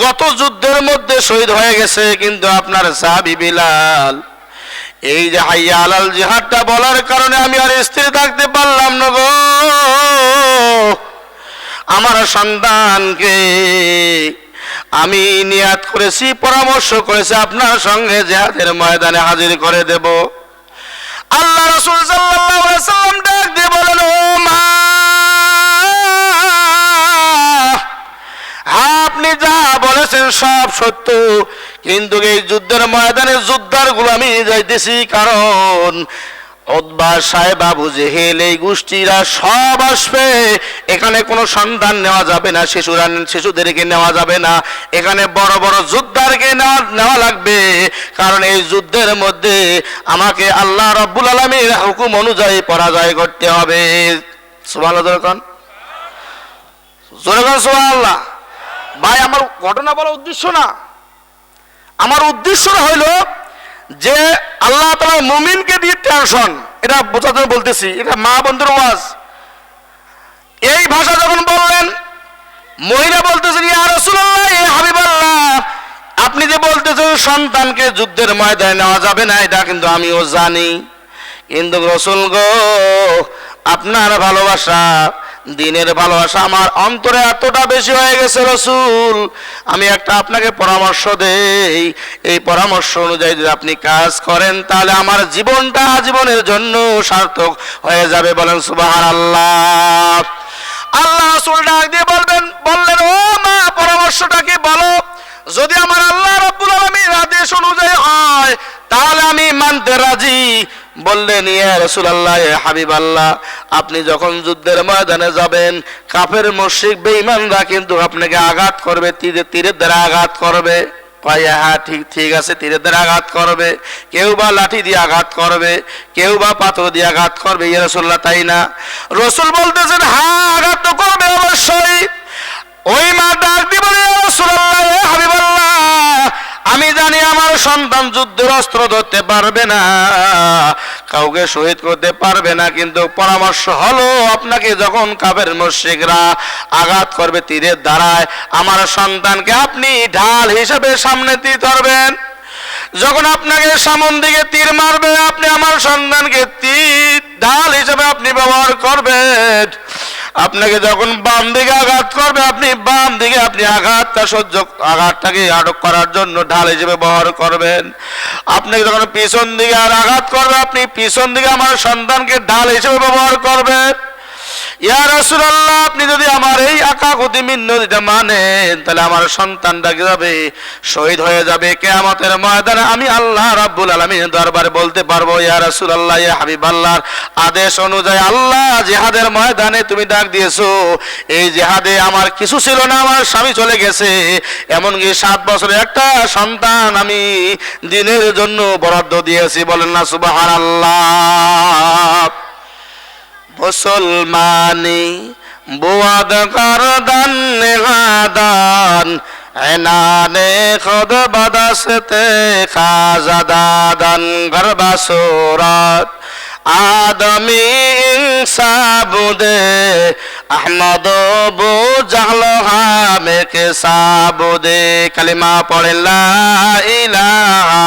গত যুদ্ধের মধ্যে শহীদ হয়ে গেছে, কিন্তু আপনার সাহাবী বিলাল এই যে হাইয়া আলাল জিহাদটা বলার কারণে আমি আর স্থির থাকতে পারলাম না গো। আমার সন্তানকে আমি নিয়াত করেছি, পরামর্শ করেছি আপনার সঙ্গে জিহাদের ময়দানে হাজির করে দেব। আল্লাহ রাসূল সাল্লাল্লাহু আলাইহি ওয়াসাল্লাম ডাক দিয়ে বলেন, ও মা, আপনি যা বলেছেন সব সত্য, কিন্তু এই যুদ্ধের ময়দানে যোদ্ধারগুলো আমি যাইতেছি, কারণ উতবা, সাইবা, আবু জেহেল এই গোষ্ঠীরা সব আসবে। এখানে কোনো সন্তান নেওয়া যাবে না, শিশুদেরকে নেওয়া যাবে না, এখানে বড় বড় যোদ্ধারকে নেওয়া লাগবে, কারণ এই যুদ্ধের মধ্যে আমাকে আল্লাহ রাব্বুল আলামিনের হুকুম অনুযায়ী পরাজয় করতে হবে। সুবহানাল্লাহ জোরে কোন, সুবহানাল্লাহ। ভাই, আমার ঘটনা বলার উদ্দেশ্য না, আমার উদ্দেশ্য হইল যে আল্লাহ তাআলা মুমিনকে দিয়ে টেনশন, এটা বোঝাতে বলতেছি, এটা মা বন্ধুর ওয়াজ। এই ভাষা যখন বললেন, মহিলা বলতেছেন, ইয়া রাসূলুল্লাহ, ইয়া হাবিবাল্লাহ, আপনি যে বলতেছেন সন্তানকে যুদ্ধের ময়দানে নেওয়া যাবে না, এটা কিন্তু আমিও জানি, কিন্তু রসুল গো, আপনার ভালোবাসা, দিনের ভালোবাসা আমার অন্তরে এতটা বেশি হয়ে গেছে রসুল, আমি একটা আপনাকে পরামর্শ দেই, এই পরামর্শ অনুযায়ী যদি আপনি কাজ করেন তাহলে আমার জীবনটা জীবনের জন্য সার্থক হয়ে যাবে। বলেন সুবহানাল্লাহ। আল্লাহ রাসূল ডাক দিয়ে বললেন, ও মা, পরামর্শটা কি বলো। যদি আমার আল্লাহ রাব্বুল আলামিনের আদেশ অনুযায়ী হয় তাহলে আমি মানতে রাজি। বললেন, ইয়া রাসূলুল্লাহ, ইয়া হাবিবাল্লাহ, আপনি যখন যুদ্ধের ময়দানে যাবেন, কাফের মুশরিক বেঈমানরা কিন্তু আপনাকে আঘাত করবে, তীরের দ্বারা আঘাত করবে। হ্যাঁ, ঠিক আছে, তীরের দ্বারা আঘাত করবে, কেউ বা লাঠি দিয়ে আঘাত করবে, কেউ বা পাথর দিয়ে আঘাত করবে। ইয়া রাসূলুল্লাহ, তাই না? রাসূল বলতেছেন, হ্যাঁ, আঘাত তো করবে অবশ্যই। ওই মা ডাক দিয়ে বলে, ইয়া রাসূলুল্লাহ, ইয়া হাবিবাল্লাহ, আমি জানি আমার সন্তান যুদ্ধের অস্ত্র ধরতে পারবে না, কাউকে শহীদ করতে পারবে না, কিন্তু পরামর্শ হলো আপনাকে যখন কাফের মুশরিকরা আঘাত করবে তীরের দ্বারায়, আমার সন্তানকে আপনি ঢাল হিসেবে সামনে তীর ধরবেন। যখন আপনাকে সামন দিকে তীর মারবে, আপনি আমার সন্তানকে তীর ঢাল হিসেবে আপনি ব্যবহার করবেন। আপনাকে যখন বাম দিকে আঘাত করবে, আপনি বাম দিকে আপনি আঘাতটাকে আটক করার জন্য ঢাল হিসেবে ব্যবহার করবেন। আপনাকে যখন পিছন দিকে আর আঘাত করবে, আপনি পিছন দিকে আমার সন্তানকে ঢাল হিসেবে ব্যবহার করবেন। ইয়া রাসূলুল্লাহ, আপনি যদি আমার এই আকাকুতি মিন্নতিটা মানেন তাহলে আমার সন্তানটা কি যাবে, শহীদ হয়ে যাবে কিয়ামতের ময়দানে। আমি আল্লাহ রাব্বুল আলামিনের দরবারে বলতে পারবো, ইয়া রাসূলুল্লাহ, ইয়া হাবিবাল্লাহর আদেশ অনুযায়ী আল্লাহ জিহাদের ময়দানে তুমি ডাক দিয়েছো, এই জিহাদে আমার কিছু ছিল না, আমার স্বামী চলে গেছে, এমনকি 7 বছরের একটা সন্তান আমি দিনের জন্য বরাদ্দ দিয়েছি। বলেন না সুবহানাল্লাহ। মুসলমানি বুয়াদ করদান নেহাদান এনানে খদ বাদাসতে খাজাদাদান গরবাসুরাত আদমি ইনসাবুদে আহমদ বু জাহলহা মেকে সাবুদে। কালিমা পড়ে লা ইলাহা,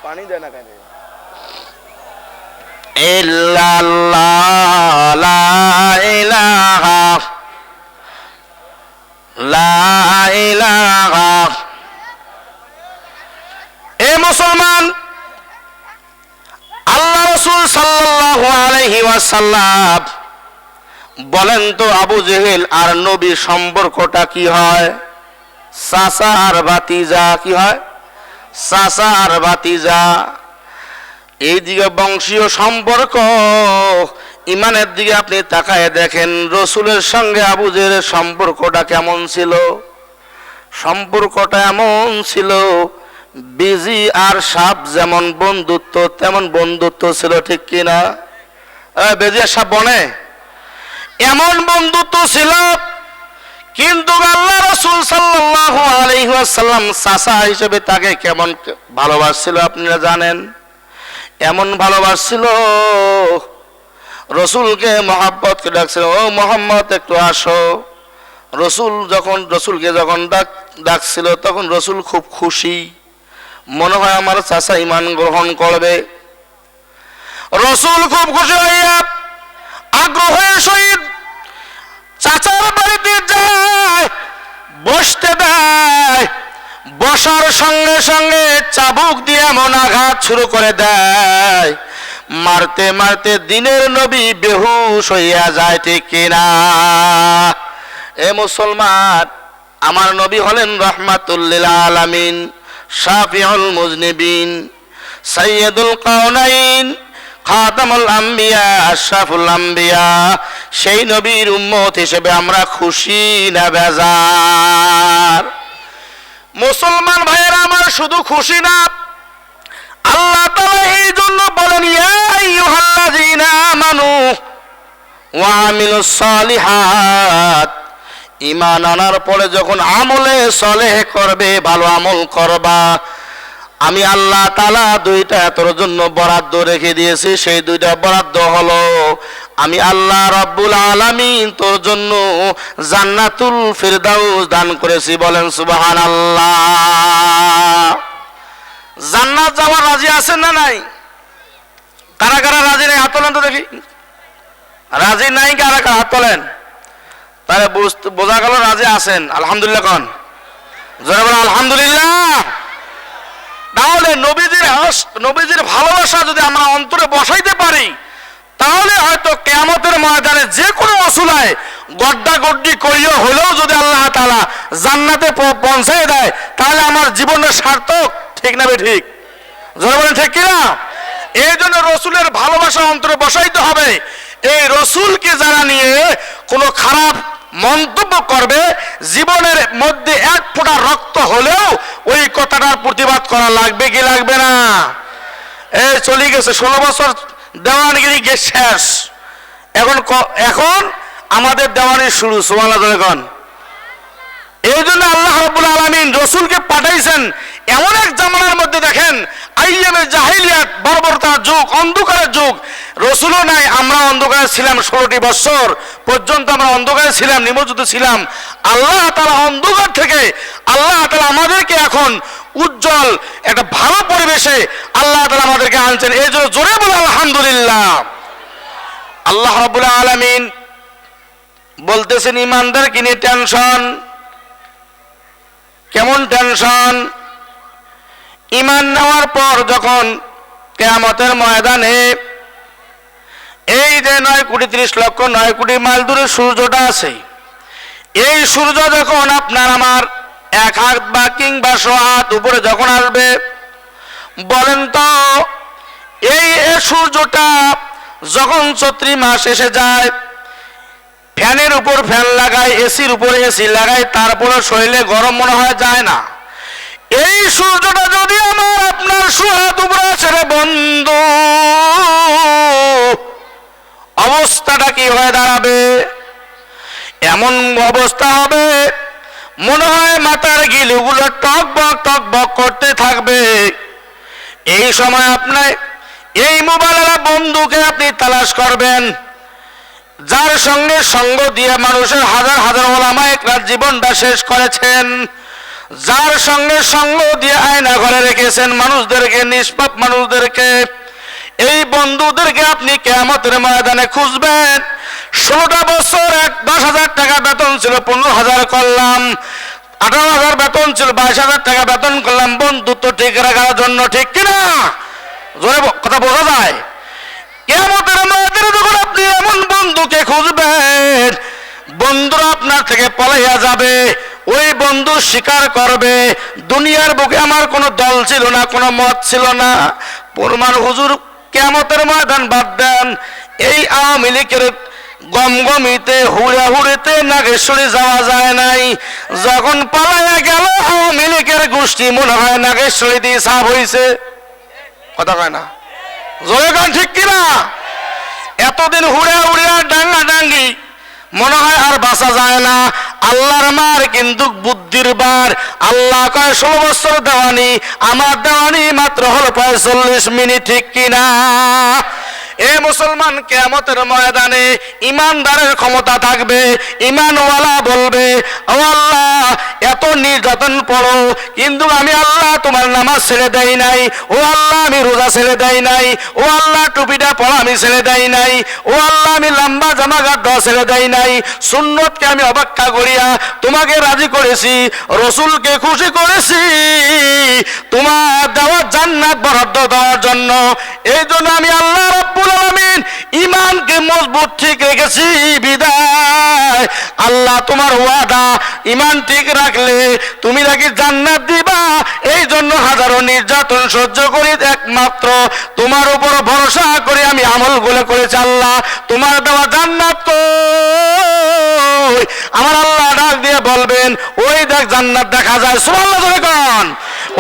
পানি দেয় না কেন, ইল্লাল্লাহ, লা ইলাহা, লা ইলাহা। এ মুসলমান, আল্লাহ রাসূল সাল্লাল্লাহু আলাইহি ওয়াসাল্লাম বলেন তো, আবু জেহেল আর নবীর সম্পর্কটা কি হয়? চাচা আর ভাতিজা। কি হয়? চাচা আর ভাতিজা। এই দিকে বংশীয় সম্পর্ক, ইমানের দিকে আপনি তাকায় দেখেন রসুলের সঙ্গে আবু জেহেলের সম্পর্কটা কেমন ছিল। সম্পর্কটা এমন ছিল, বিজি আর সাপ যেমন বন্ধুত্ব তেমন বন্ধুত্ব ছিল, ঠিক কিনা? বেজি আর সাপ বনে, এমন বন্ধুত্ব ছিল। কিন্তু আল্লাহ রাসূল সাল্লাল্লাহু আলাইহি ওয়াসাল্লাম চাচা হিসেবে তাকে কেমন ভালোবাসছিল আপনারা জানেন? এমন ভালোবাসছিল, রসুলকে মহাব্বতকে ডাকছিল, ও মোহাম্মদ একটু আসো। রসুলকে যখন ডাকছিল তখন রসুল খুব খুশি, মনে হয় আমার চাচা ঈমান গ্রহণ করবে। রসুল খুব খুশি হইয়া আগ্রহের সহিত চাচার বাড়িতে যায়, বসতে দেয়। বসার সঙ্গে সঙ্গে চাবুক দিয়ে এমন আঘাত শুরু করে দেয়, মারতে মারতে দিনের নবী বেহুশ হইয়া যায়, ঠিক কিনা? এ মুসলমান, আমার নবী হলেন রাহমাতুল লিল আলামিন, শাফিউল মুজনিবিন, সাইয়্যিদুল কাওনাইন, খাতামুল আম্বিয়া, আশরাফুল আম্বিয়া। সেই নবীর উম্মত হিসেবে আমরা খুশি না বেজার? মুসলমান ভাইয়েরা আমার, শুধু খুশি না, আল্লাহ তাআলা এই জন্য বলেন, ইয়া আইয়ুহাল্লাযীনা আমানু ওয়া আমিলুস সালিহাত। ঈমান আনার পরে যখন আমলে সলেহ করবে, ভালো আমল করবা, আমি আল্লাহ তাআলা 2টা তোর জন্য বরাদ্দ রেখে দিয়েছি। সেই 2টা বরাদ্দ হলো, আমি আল্লাহ রাব্বুল আলামিন তোর জন্য জান্নাতুল ফিরদাউস দান করেছি। বলেন সুবহানাল্লাহ। জান্নাত যাওয়ার রাজি আছেন না নাই? কারা কারা রাজি নাই হাত তোলেন তো দেখি। রাজি নাই কারা কারা হাত তোলেন। তাহলে বোঝা গেল রাজি আছেন। আলহামদুলিল্লাহ কন, জোরে বলেন আলহামদুলিল্লাহ। তাহলে নবীজির ভালোবাসা যদি আমরা অন্তরে বসাইতে পারি, তাহলে হয়তো কিয়ামতের ময়দানে যে কোনো অসুলায় গড্ডা গড্ডি করিও হলেও যদি আল্লাহ তাআলা জান্নাতে পৌঁছায় দেয়, তাহলে আমার জীবনের সার্থক। ঠিক না বে ঠিক? জোরে বলেন ঠিক কিনা? এই জন্য রসুলের ভালোবাসা অন্তরে বসাইতে হবে। এই রসুলকে যারা নিয়ে কোনো খারাপ মন্তব্য করবে, জীবনের মধ্যে এক ফোঁটা রক্ত হলেও ওই কথাটার প্রতিবাদ করা লাগবে কি লাগবে না? এই চলে গেছে 16 বছর দেওয়ানগিরি শেষ, এখন আমাদের দেওয়ানি শুরু। সুবহানাল্লাহ যখন এই জন্য আল্লাহ রাব্বুল আলামিন রসুলকে পাঠাইছেন এমন এক জামানার মধ্যে। দেখেন আইয়ামে জাহিলিয়াত, বর্বরতার যুগ, অন্ধকারের যুগ। রসুলও নাই, আমরা অন্ধকারে ছিলাম 16টি বছর পর্যন্ত আমরা অন্ধকারে ছিলাম, নিমজ্জিত ছিলাম। আল্লাহ তাআলা অন্ধকার থেকে আল্লাহ তাআলা আমাদেরকে এখন উজ্জ্বল একটা ভালো পরিবেশে আল্লাহ তাআলা আমাদেরকে আনছেন। এই জন্য জোরে বলে আলহামদুলিল্লাহ। আল্লাহ রাব্বুল আলামিন বলতেছেন ইমানদারকে নিয়ে টেনশন। কেমন টেনশন? ঈমান নেওয়ার পর যখন কিয়ামতের ময়দানে এই যে 9,30,00,000 মাইল দূরে সূর্যটা আছে, এই সূর্য যখন আপনার আমার 1 হাত বা কিংবা 100 হাত উপরে যখন আসবে, বলেন তো এই সূর্যটা যখন চৈত্র মাস এসে যায়, ফ্যানের উপর ফ্যান লাগায়, এসির উপর এসি লাগায়, তারপরে শরীরে গরম মনে হয় যায় না। এই সূর্যটা যদি আমার আপনার 100 হাত উপরে আসে রে বন্ধু, অবস্থাটা কি হয়ে দাঁড়াবে? এমন অবস্থা হবে মনে হয় মাথার গিলুগুলো টক বক করতে থাকবে। এই সময় আপনি এই মোবাইলের বন্ধুকে আপনি তালাশ করবেন, যার সঙ্গে সঙ্গ দিয়ে মানুষের হাজার হাজার ওলামায়ে কেরাম জীবনটা শেষ করেছেন, যার সঙ্গে সঙ্গ দিয়ে আয়না ঘরে রেখেছেন মানুষদেরকে, নিষ্পাপ মানুষদেরকে। এই বন্ধুদেরকে আপনি কিয়ামতের ময়দানে খুঁজবেন। 16টা বছর 10,000 টাকা বেতন ছিল, 15,000 করলাম। 18,000 বেতন ছিল, 22,000 টাকা বেতন করলাম বন্ধুত্ব ঠিক রাখার জন্য। ঠিক কিনা? জোরে কথা বোঝা যায়? কিয়ামতের ময়দানে যখন আপনি এমন বন্ধুকে খুঁজবেন, বন্ধুরা আপনার থেকে পলাইয়া যাবে। ওই বন্ধু স্বীকার করবে দুনিয়ার বুকে আমার কোনো দল ছিল না, কোনো মত ছিল না। প্রমাণ হুজুর কিয়ামতের ময়দান বাদ দেন, এই আওয়ামী লীগের গমগমিতে হুড়াহুড়িতে নাগেশ্বরী যাওয়া যায় নাই। যখন পালাইয়া গেল আওয়ামী লীগের গোষ্ঠী, মনে হয় নাগেশ্বরী দিয়ে সাফ হয়েছে। কথা কয় না? জোরে গান ঠিক কিনা? এতদিন হুড়া ডাঙ্গা ডাঙ্গি, মনে হয় আর বাঁচা যায় না। আল্লাহর মার কিন্তু বুদ্ধির বার। আল্লাহ কয় 16 বছর দেওয়ানি, আমার দেওয়ানি মাত্র হলো 45 মিনিট। ঠিক কিনা? এ মুসলমান, কিয়ামতের ময়দানে ইমানদারের ক্ষমতা থাকবে। ইমানওয়ালা বলবে, ও আল্লাহ এত নির্যাতন পড়ো, কিন্তু আমি আল্লাহ তোমার নামাজ ছেড়ে দেই নাই। ও আল্লাহ আমি রোজা ছেড়ে দেই নাই। ও আল্লাহ টুপিটা পড়া আমি ছেড়ে দেই নাই। ও আল্লাহ আমি লম্বা জামা গাঢ় ছেড়ে দেই নাই। সুন্নতকে আমি অবজ্ঞা করিয়া তোমাকে রাজি করেছি, রসুলকে খুশি করেছি তোমার দেওয়া জান্নাত বরাদ্দ দেওয়ার জন্য। এই জন্য আমি আল্লাহ রাব্বুল আলামিন ঈমানকে মজবুত ঠিক রেখেছি বিদায়। আল্লাহ তোমার ওয়াদা, ঈমান ঠিক রাখলে তুমি নাকি জান্নাত দিবা। এই জন্য হাজারো নির্যাতন সহ্য করি, একমাত্র তোমার উপর ভরসা করে আমি আমলগুলো করেছি। আল্লাহ তোমার দেওয়া জান্নাত কই? আমার আল্লাহ ডাক দিয়ে বলবেন, ওই দেখ জান্নাত দেখা যায়। সুবহানাল্লাহ বলে কোন?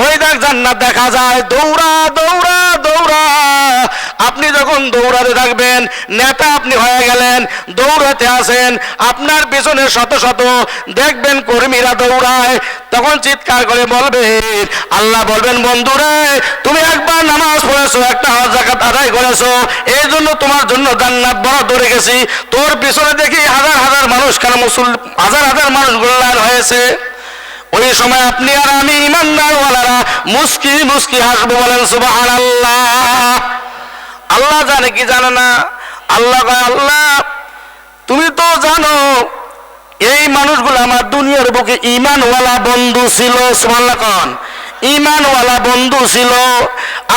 ওই দেখ জান্নাত দেখা যায়। দৌড়া দৌড়া দৌড়া। আপনি যখন দৌড়াতে থাকবেন, নেতা আপনি হয়ে গেলেন, দৌড়াতে আসেন, আপনার পিছনে শত শত দেখবেন কর্মীরা দৌড়ায়, তখন চিৎকার করে বলবেন, আল্লাহ বলবেন, বন্ধুরে তুমি একবার নামাজ পড়েছো, একটা হজ যাকাত আদায় করেছো, এই জন্য তোমার জন্য জান্নাত বরাদ্দ রেখেছি। তোর পিছনে দেখি হাজার হাজার মানুষ, কেন হাজার হাজার মানুষ গোল্লায়ন হয়েছে। ওই সময় আপনি আর আমি ইমানদারওয়ালারা মুস্কি মুস্কি হাসবো। বলেন সুবহানাল্লাহ। আল্লাহ জানে কি জানে না? আল্লাহ কয়, আল্লাহ তুমি তো জানো এই মানুষগুলো আমার দুনিয়ার বুকে ঈমানওয়ালা বন্ধু ছিল। সুবহানাল্লাহ কোন, ঈমানওয়ালা বন্ধু ছিল।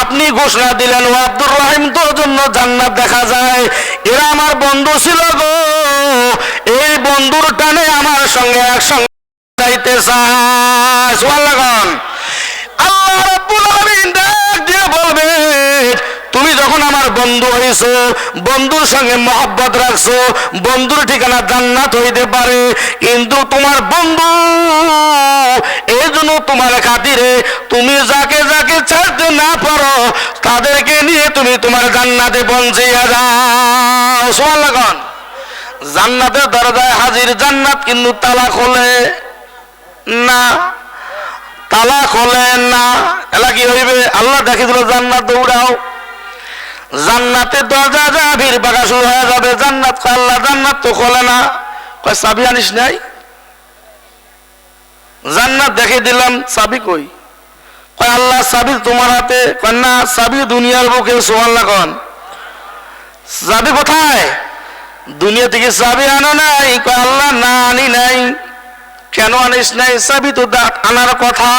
আপনি ঘোষণা দিলেন ও আব্দুর রহিম তোর জন্য জান্নাত দেখা যায়, এরা আমার বন্ধু ছিল গো, এই বন্ধুর টানে আমার সঙ্গে একসঙ্গে যাইতে চায়। সুবহানাল্লাহ কোন। আল্লাহ রাব্বুল আলামিন ডাক দিয়ে বলবে, তুমি যখন আমার বন্ধু হইছো, বন্ধুর সঙ্গে মহব্বত রাখছো, বন্ধুর ঠিকানা জান্নাত হইতে পারে, কিন্তু তোমার বন্ধু এই জন্য তোমার খাতিরে তুমি যাকে যাকে ছাড়তে না পারো তাদেরকে নিয়ে তুমি তোমার জান্নাতে পৌঁছিয়া যাও। সুবহানাল্লাহ কোন। জান্নাতের দরজায় হাজির, জান্নাত কিন্তু তালা খোলে না, তালা খোলে না। এলা কি হইবে? আল্লাহ দেখে দিল জান্নাত দৌড়াও, জান্নাতের দরজা যা ভিড় পাকা শুরু হয়ে যাবে। জান্নাত কয়, আল্লাহ জান্নাত তো খোলে না। কয় চাবি আনিস নাই? জান্নাত দেখে দিলাম, চাবি কই? কয় আল্লাহ চাবি তোমার হাতে। কয় না, চাবি দুনিয়ার বুকে। সুবহানাল্লাহ কোন। চাবি কোথায়? দুনিয়া থেকে চাবি আনো নাই? কয় আল্লাহ না আনি নাই। কেন আনিস নাই? চাবি তো আনার কথা।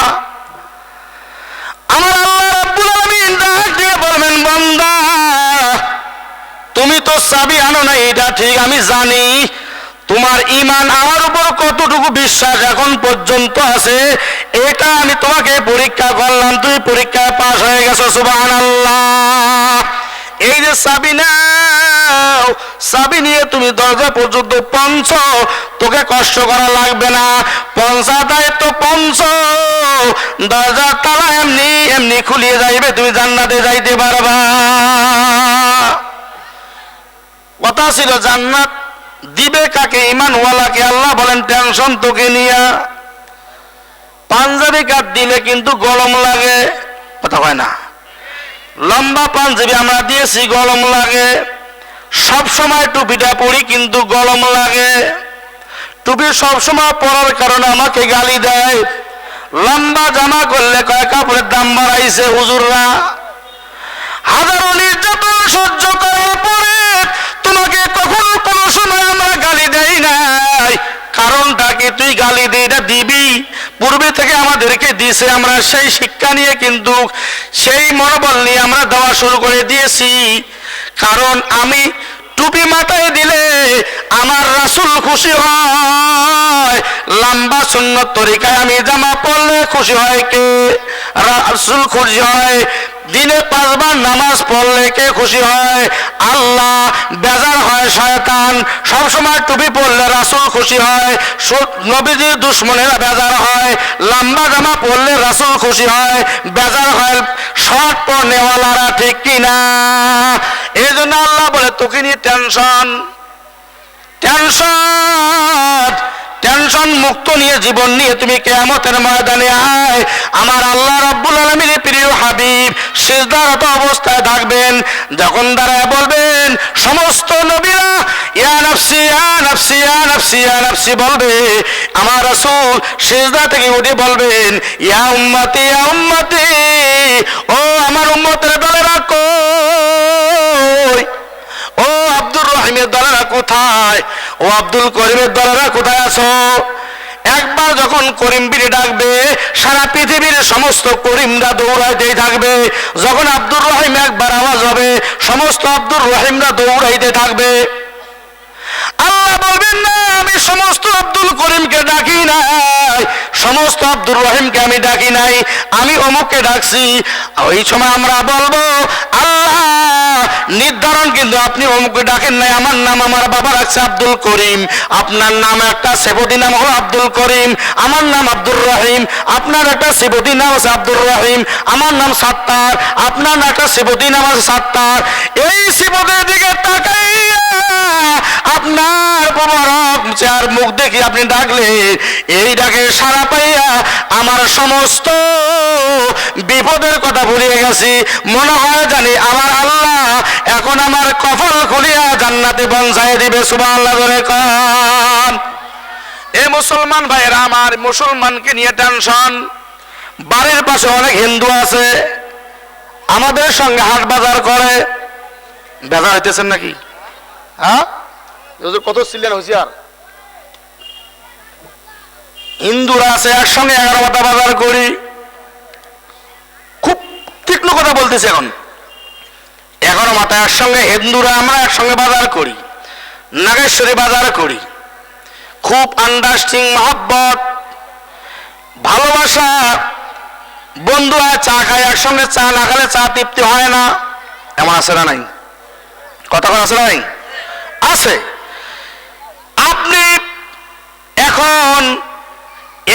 আমার আল্লাহ রাব্বুল আলামিন ডাক দিয়ে বলবেন, বান্দা তুমি তো চাবি আনো নাই, এটা ঠিক, আমি জানি তোমার ঈমান আমার উপর কতটুকু বিশ্বাস এখন পর্যন্ত আছে, এটা আমি তোমাকে পরীক্ষা করলাম, তুমি পরীক্ষায় পাস হয়ে গেছো। সুবহানাল্লাহ। এই যে চাবি নাও, চাবি নিয়ে তুমি দরজা পর্যন্ত পৌঁছ, তোকে কষ্ট করা লাগবে না, পৌঁছা দায়িত্ব পৌঁছ, দরজার তালা এমনি এমনি খুলিয়ে যাইবে, তুমি জান্নাতে যাইতে পারবা। কথা ছিল জান্নাত দিবে কাকে? ঈমানওয়ালাকে। আল্লাহ বলেন টেনশন তোকে নিয়া। পাঞ্জাবি কাট দিলে কিন্তু গরম লাগে, কথা হয় না? লম্বা পাঞ্জাবি আমরা দিয়েছি, গরম লাগে। সব সময় টুপিটা পরি কিন্তু গরম লাগে। টুপি সব সময় পরার কারণে আমাকে গালি দেয়। লম্বা জামা করলে কয় কাপড়ের দাম বাড়াইছে হুজুররা। হাজারো নির্যাতন সহ্য করার পরে তোমাকে কখনো কোনো সময় আমরা গালি দেই নাই। কারণটা কি? তুই গালি দিয়ে এটা দিবি, পূর্বে থেকে আমাদেরকে দিছে, আমরা সেই শিক্ষা নিয়ে কিন্তু সেই মনোবল নিয়ে আমরা দেওয়া শুরু করে দিয়েছি। কারণ আমি টুপি মাথায় দিলে আমার রাসূল খুশি হয়, লম্বা সুন্নত তরিকায় আমি জামা পরলে খুশি হয় কে? রাসূল খুশি হয়। দিনে 5 বার নামাজ পড়লে কে খুশি হয়? আল্লাহ। বেজার হয় শয়তান। সবসময় টুপি পরলে রাসূল খুশি হয়, নবীজির দুশ্মনেরা বেজার হয়। লম্বা জামা পরলে রাসূল খুশি হয়, বেজার হয় শর্ট পরনেওয়ালারা, ঠিক কিনা? এই জন্য আল্লাহ বলে তোকে নিয়ে টেনশন, টেনশন টেনশন মুক্ত নিয়ে জীবন নিয়ে তুমি কিয়ামতের ময়দানে আয়। আমার আল্লাহ রাব্বুল আলামিনের প্রিয় হাবিব সিজদারত অবস্থায় থাকবেন, যখন দাঁড়ায় বলবেন সমস্ত নবীরা ইয়া নাফসি ইয়া নাফসি ইয়া নাফসি ইয়া নাফসি বলবে, আমার রাসূল সিজদা থেকে উঠে বলবেন ইয়া উম্মতি ইয়া উম্মতি, ও আমার উম্মতের দলেরা কই? ও আব্দুর রহিমের দলেরা কোথায়? ও আব্দুল করিমের দলেরা কোথায় আছো? একবার যখন করিম বীরে ডাকবে সারা পৃথিবীর সমস্ত করিমরা দৌড়াইতেই থাকবে। যখন আব্দুর রহিম একবার আওয়াজ হবে সমস্ত আব্দুর রহিমরা দৌড়াইতে থাকবে। আল্লাহ বলবেন না আমি সমস্ত আব্দুল করিমকে ডাকি নাই, সমস্ত আব্দুর রহিমকে আমি ডাকি নাই, আমি অমুককে ডাকছি। ওই সময় আমরা বলবো আল্লাহ নির্ধারণ কিন্তু আপনি অমুককে ডাকেন নাই, আমার নাম আমার বাবা রাখছে আব্দুল করিম, আপনার নাম একটা সেবতী নাম হলো আব্দুল করিম, আমার নাম আব্দুর রহিম, আপনার একটা সেবতী নাম আছে আব্দুর রহিম, আমার নাম সাত্তার, আপনার একটা সেবতী নাম আছে সাত্তার। এই সেবতের দিকে তাকাইয়া আপনার মোবারক চেহার মুখ দেখে আপনি ডাকলে এই ডাকে সারা পাইয়া আমার সমস্ত বিপদের কথা ভুলিয়ে গেছি। মনে হয় জানি আমার আল্লাহ এখন আমার কপাল খুলিয়া জান্নাতে পৌঁছায় দিবে। সুবহানাল্লাহ বলে কোন। এ মুসলমান ভাইয়েরা আমার, মুসলমানকে নিয়ে টেনশন। বাড়ির পাশে অনেক হিন্দু আছে, আমাদের সঙ্গে হাট বাজার করে, বেজা হইতেছেন নাকি? হ্যাঁ, কত সিলিয়ান হুঁশিয়ার। হিন্দুরা আছে একসঙ্গে 11 মাথা বাজার করি, খুব তীক্ষ্ণ কথা বলতেছে এখন। 11 মাথা একসঙ্গে হিন্দুরা আমরা একসঙ্গে বাজার করি, নাগেশ্বরী বাজার করি, খুব আন্ডারস্ট্যান্ডিং, মহব্বত, ভালোবাসা, বন্ধু আর চা খায় একসঙ্গে, চা না খেলে চা তৃপ্তি হয় না, এমন আছে না নাই? কথা আছে না নাই? আছে। আপনি এখন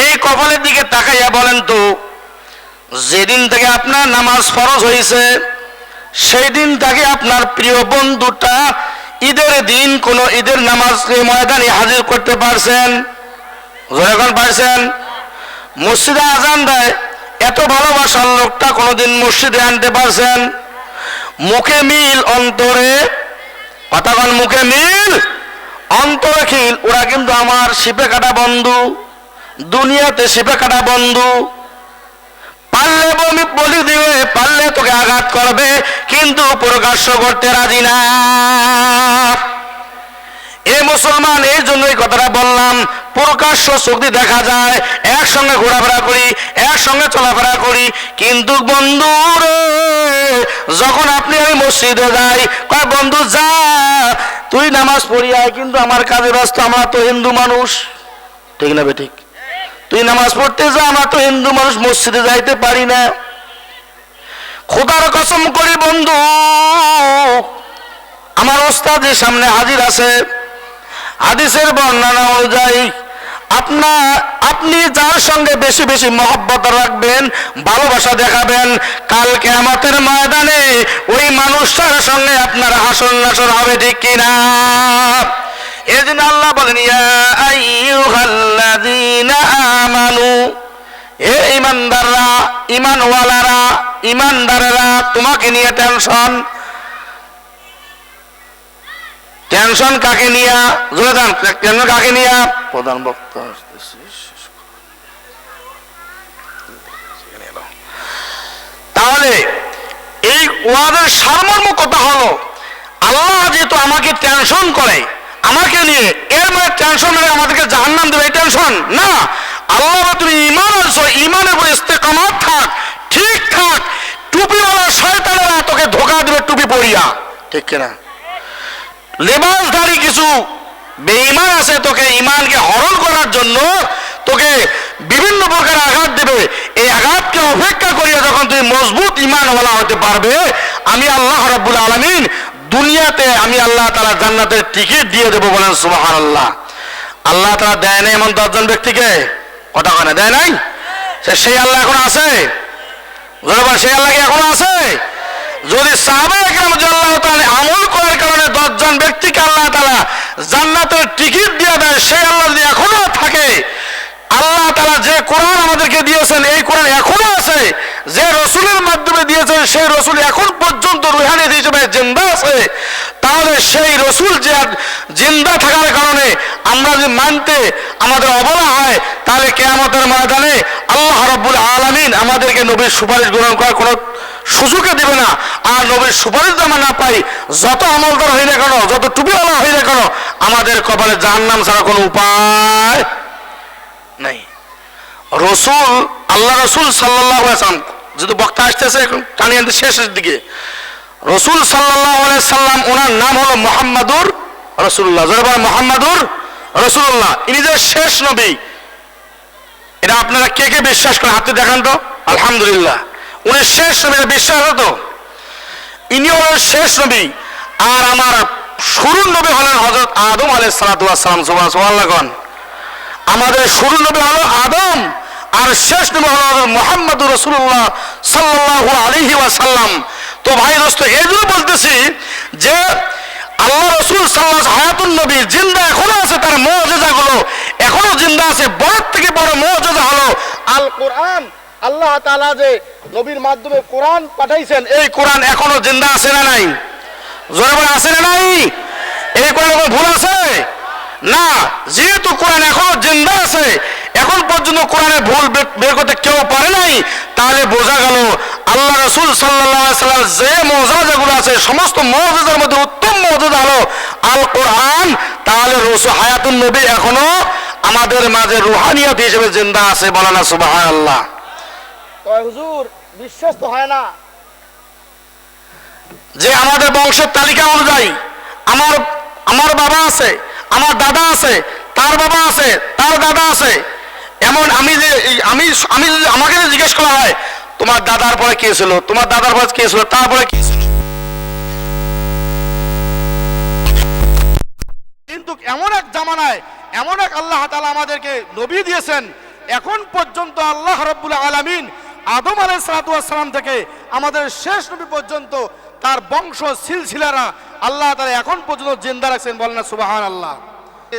এই কপালের দিকে তাকাইয়া বলেন তো, যেদিন থেকে আপনার নামাজ ফরজ হয়েছে সেই দিন থেকে আপনার প্রিয় বন্ধুটা ঈদের দিন কোন ঈদের নামাজকে ময়দানে হাজির করতে পারছেন? যখন পারছেন, মসজিদে আজান দেয়, এত ভালোবাসার লোকটা কোনোদিন মসজিদে আনতে পারছেন? মুখে মিল অন্তরে, কথা বল, মুখে মিল অন্তরে খিল, ওরা কিন্তু আমার শিপে কাটা বন্ধু, দুনিয়াতে শিপে কাটা বন্ধু। পারলে বলি দিবে, পারলে তোকে আঘাত করবে, কিন্তু প্রকাশ্য করতে রাজি না। এ মুসলমান, এই জন্য এই কথাটা বললাম, প্রকাশ্য চোখে দেখা যায়, একসঙ্গে ঘোরাফেরা করি, একসঙ্গে চলাফেরা করি, কিন্তু বন্ধু রে, যখন আপনি আমি মসজিদে যাই, কয় বন্ধু যা তুই নামাজ পড়ি আয়, কিন্তু আমার কাজে ব্যস্ত, আমরা তো হিন্দু মানুষ, ঠিক না বেঠিক? তুই নামাজ পড়তে যা, আমরা তো হিন্দু মানুষ, মসজিদে যাইতে পারি না। খোদার কসম করি বন্ধু, আমার ওস্তাদের সামনে হাজির আছে, হাদিসের বর্ণনা অনুযায়ী আপনি যার সঙ্গে বেশি বেশি মহব্বত রাখবেন, ভালোবাসা দেখাবেন, কাল কিয়ামতের ময়দানে ওই মানুষটার সঙ্গে আপনার হাসর নাসর হবে, ঠিক কিনা? এজন্য আল্লাহ বলেন, ইয়া আইয়ুহাল্লাযীনা আমানু, হে ঈমানদাররা, ঈমানওয়ালারা, ঈমানদারেরা, তোমাকে নিয়ে টেনশন। টেনশন কাকে নিয়া? জোরে টেনশন কাকে নিয়া? প্রধান বক্তা আসতেছে। তাহলে এই ওয়াদের সারমর্ম কথা হলো, আল্লাহ যেহেতু আমাকে টেনশন করে আমাকে নিয়ে, এর মানে টেনশন মানে আমাদেরকে জাহান্নাম দেবে, এই টেনশন না। আল্লাহ তুমি ঈমান আনছো, ঈমানের উপর ইস্তেকামাত থাক, ঠিক থাক, টুপিওয়ালা শয়তানেরা তোকে ধোঁকা দেবে টুপি পরিয়া, ঠিক কিনা? লেবাসধারী কিছু বেঈমান আছে, তোকে ঈমানকে হরণ করার জন্য তোকে বিভিন্ন প্রকার আঘাত দেবে। এই আঘাতকে অপেক্ষা করিয়া যখন তুমি মজবুত ঈমানওয়ালা হতে পারবে, আমি আল্লাহ রাব্বুল আলামিন দুনিয়াতে আমি আল্লাহ তাআলা জান্নাতের টিকিট দিয়ে দেবো, বলেন সুবহানাল্লাহ। আল্লাহ তাআলা দেয় নাই এমন 10 জন ব্যক্তিকে, কথা কয় না, দেয় নাই? সেই আল্লাহ এখন আছে? সেই আল্লাহ কি এখন আছে? যদি সাহাবায়ে কেরাম রাদিয়াল্লাহু তাআলা আমল করার কারণে 10 জন ব্যক্তিকে আল্লাহ তাআলা জান্নাতের টিকিট দিয়ে দেয়, সেই আল্লাহ যদি এখনো থাকে, আল্লাহ তাআলা যে কোরআন আমাদেরকে দিয়েছেন এই কোরআন এখনো আছে, যে রসুলের মাধ্যমে দিয়েছেন সেই রসুল এখন পর্যন্ত রুহানি হিসেবে জিন্দা আছে, তাহলে সেই রসুল যে জিন্দা থাকার কারণে আমরা যদি মানতে আমাদের অবলা হয়, তাহলে কিয়ামতের ময়দানে আল্লাহ রাব্বুল আলামিন আমাদেরকে নবীর সুপারিশ গ্রহণ করার কোনো সুযোগে দেবে না। আর নবীর সুপারিশ আমরা না পাই, যত আমলদার হই না কেন, যত টুপিওয়ালা হই না কেন, আমাদের কপালে জাহান্নাম ছাড়া কোনো উপায় নাই। রসুল, আল্লাহ রসুল সাল্লাল্লাহু আলাইহি সাল্লাম, যেহেতু বক্তা আসতেছে এখন টানিয়ে আনতে শেষের দিকে, রসুল সাল্লাল্লাহু আলাইহি সাল্লাম, ওনার নাম হলো মুহাম্মাদুর রাসূলুল্লাহ। যারা মুহাম্মাদুর রাসূলুল্লাহ, ইনি যে শেষ নবী, এটা আপনারা কে কে বিশ্বাস করেন? হাতে দেখান তো। আলহামদুলিল্লাহ, উনি শেষ নবী, বিশ্বাস হতো। ইনি হলেন শেষ নবী। আর আমার শুরুর নবী হলেন হযরত আদম আলাইহিস সালাতু ওয়াস সালাম। সুবহানাল্লাহ। আমাদের শুরুর নবী হলো আদম, আর শেষ নবী হলো মুহাম্মাদুর রাসূলুল্লাহ সাল্লাল্লাহু আলাইহি ওয়াসাল্লাম। তো ভাই দোস্ত, এই জন্য বলতেছি যে আল্লাহ রসুল সাল্লাল্লাহু হায়াতুন নবী জিন্দা এখনো আছে, তার মুজিজাগুলো এখনো জিন্দা আছে। বড় থেকে বড় মুজিজা হলো আল কোরআন। আল্লাহ তাআলা যে নবীর মাধ্যমে কোরআন পাঠাইছেন, এই কোরআন এখনো জিন্দা আছে না নাই? জোরে বলে আছে না নাই? এই কোরআন কোনো ভুল আছে না? যেহেতু কোরআন এখনো জিন্দা আছে, এখন পর্যন্ত কোরআনের ভুল বের করতে কেউ পারে নাই, তাহলে বোঝা গেল আল্লাহ রাসূল সাল্লাল্লাহু আলাইহি সাল্লাম যে মুজিজাগুলো আছে সমস্ত মুজিজার মধ্যে উত্তম মুজিজা হলো আল কোরআন, তাহলে রসুল হায়াতুন নবী এখনো আমাদের মাঝে রুহানিয়ত হিসেবে জিন্দা আছে, বলেন না সুবহানাল্লাহ। হুজুর বিশ্বাস তো হয় না যে আমাদের বংশের তালিকা অনুযায়ী আমার আমার বাবা আছে, আমার দাদা আছে, তার বাবা আছে, তার দাদা আছে, এমন আমি যে আমি আমি আমাকে যদি জিজ্ঞেস করা হয় তোমার দাদার পরে কে ছিল, তোমার দাদার পরে কে ছিল, তারপরে কে ছিল, কিন্তু এমন এক জামানায় এমন এক আল্লাহ তাআলা আমাদেরকে নবী দিয়েছেন, এখন পর্যন্ত আল্লাহ রাব্বুল আলামিন আদম আলাইহিস সালাতু ওয়াস সালাম থেকে আমাদের শেষ নবী পর্যন্ত তার বংশ সিলসিলারা আল্লাহ তাআলা এখন পর্যন্ত জিন্দা রাখছেন, বলেন না সুবহানাল্লাহ।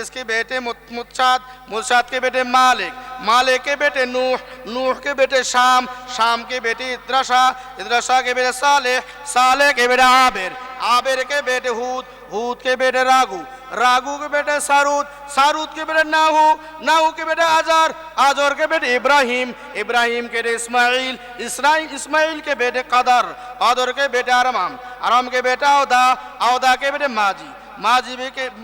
इसके बेटे मुत्साद, मुत्साद के बेटे मालिक, मालिक के बेटे नूह, नूह के बेटे शाम, शाम के बेटे इद्रशा, इद्रशा के बेटे सालेह, सालेह के बेटे आबिर, आबिर के बेटे हूद, हूद के बेटे रागू, रागू के बेटे सारूद, सारूद के बेटे नाहू, नाहू के बेटे आजार, आजर के बेटे इब्राहिम, इब्राहिम के बेटे इस्माइल, इस्राइल इस्माइल के बेटे कदर, कदर के बेटे अरमाम, अरम के बेटा औदा, औदा के बेटे माजी,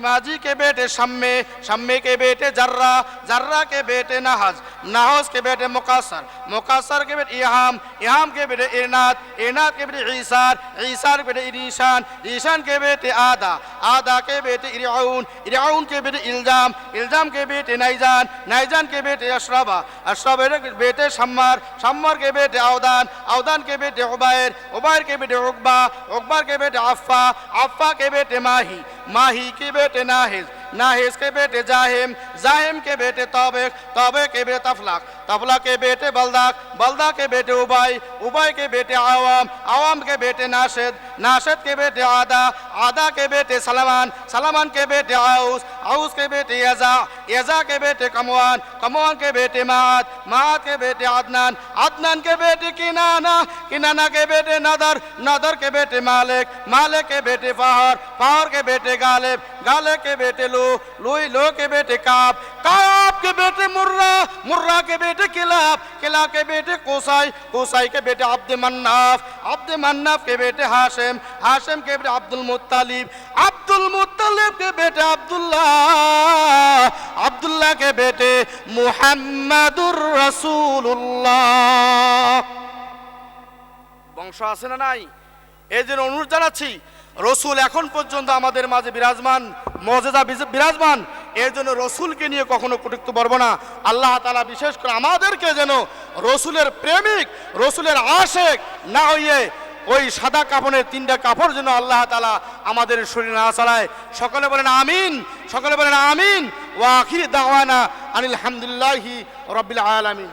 माजी के बेटे शम्मे, शम्मे के बेटे जर्रा, जर्रा के बेटे नहज, नहज के बेटे मुकासर, मुकासर के बेटे इहाम, इहाम के बेटे इनात, इनात के बेटे ईसार, ईसार के बेटे इरीशान, ईशान के बेटे आदा, आदा के बेटे इरआउन, इरआउन के बेटे इल्जाम, इल्जाम के बेटे नाइजान, नाइजान के बेटे अशरबा, अशरबा के बेटे शम्मार, शम्मार के बेटे औदान, औदान के बेटे उबैर, उबैर के बेटे उकबा, उकबा के बेटे अफ्फा, अफ्फा के बेटे माही, माही के बेटे नाहिज, नाहिज के बेटे जाहिम, जाहिम के बेटे तौबे, तौबे के बेटे तफलाक, तफलाक के बेटे बलदाक, बलदाक के बेटे उबाई, उबाई के बेटे आवाम, आवाम के बेटे नाशिद, नाशिद के बेटे आदा, आदा के बेटे सलमान, सलमान के बेटे आउस, आउस के बेटे यजा, यजा के बेटे कमवान, कमवान के बेटे माद, माद के बेटे अदनान, अदनान के बेटे किनाना, किनाना के बेटे नदर, नदर के बेटे मालिक, मालिक के बेटे फहर, फहर के बेटे गालिब, गालिब के बेटे लो, लुई लो के बेटे काब, काब के बेटे मुर्रा, मुर्रा के बेटे किलाब, किलाब के बेटे कोसाई, कोसाई के बेटे अब्द मन्नाफ, अब्द मन्नाफ के बेटे हाशिम, हाशिम के बेटे अब्दुल मुत्तलिब, अब्दुल मुत्तलिब के बेटे अब्दुल्लाह, अब्दुल्लाह के बेटे मुहम्मदुर রাসূলুল্লাহ। বংশ আছে না নাই? এই জন্য অনুরোধ জানাচ্ছি, রসুল এখন পর্যন্ত আমাদের মাঝে বিরাজমান, মুজিজা বিরাজমান, এর জন্য রসুলকে নিয়ে কখনো কটূক্তি বলবো না। আল্লাহ তাআলা বিশেষ করে আমাদেরকে যেন রসুলের প্রেমিক, রসুলের আশেক না হইয়ে ওই সাদা কাফনের তিনটা কাপড় যেন আল্লাহ তাআলা আমাদের শরীরে না চালায়। সকলে বলেন আমিন, সকলে বলেন আমিন। ওয়া আখির দাওয়ানা আনিল হামদুলিল্লাহি রাব্বিল আলামিন।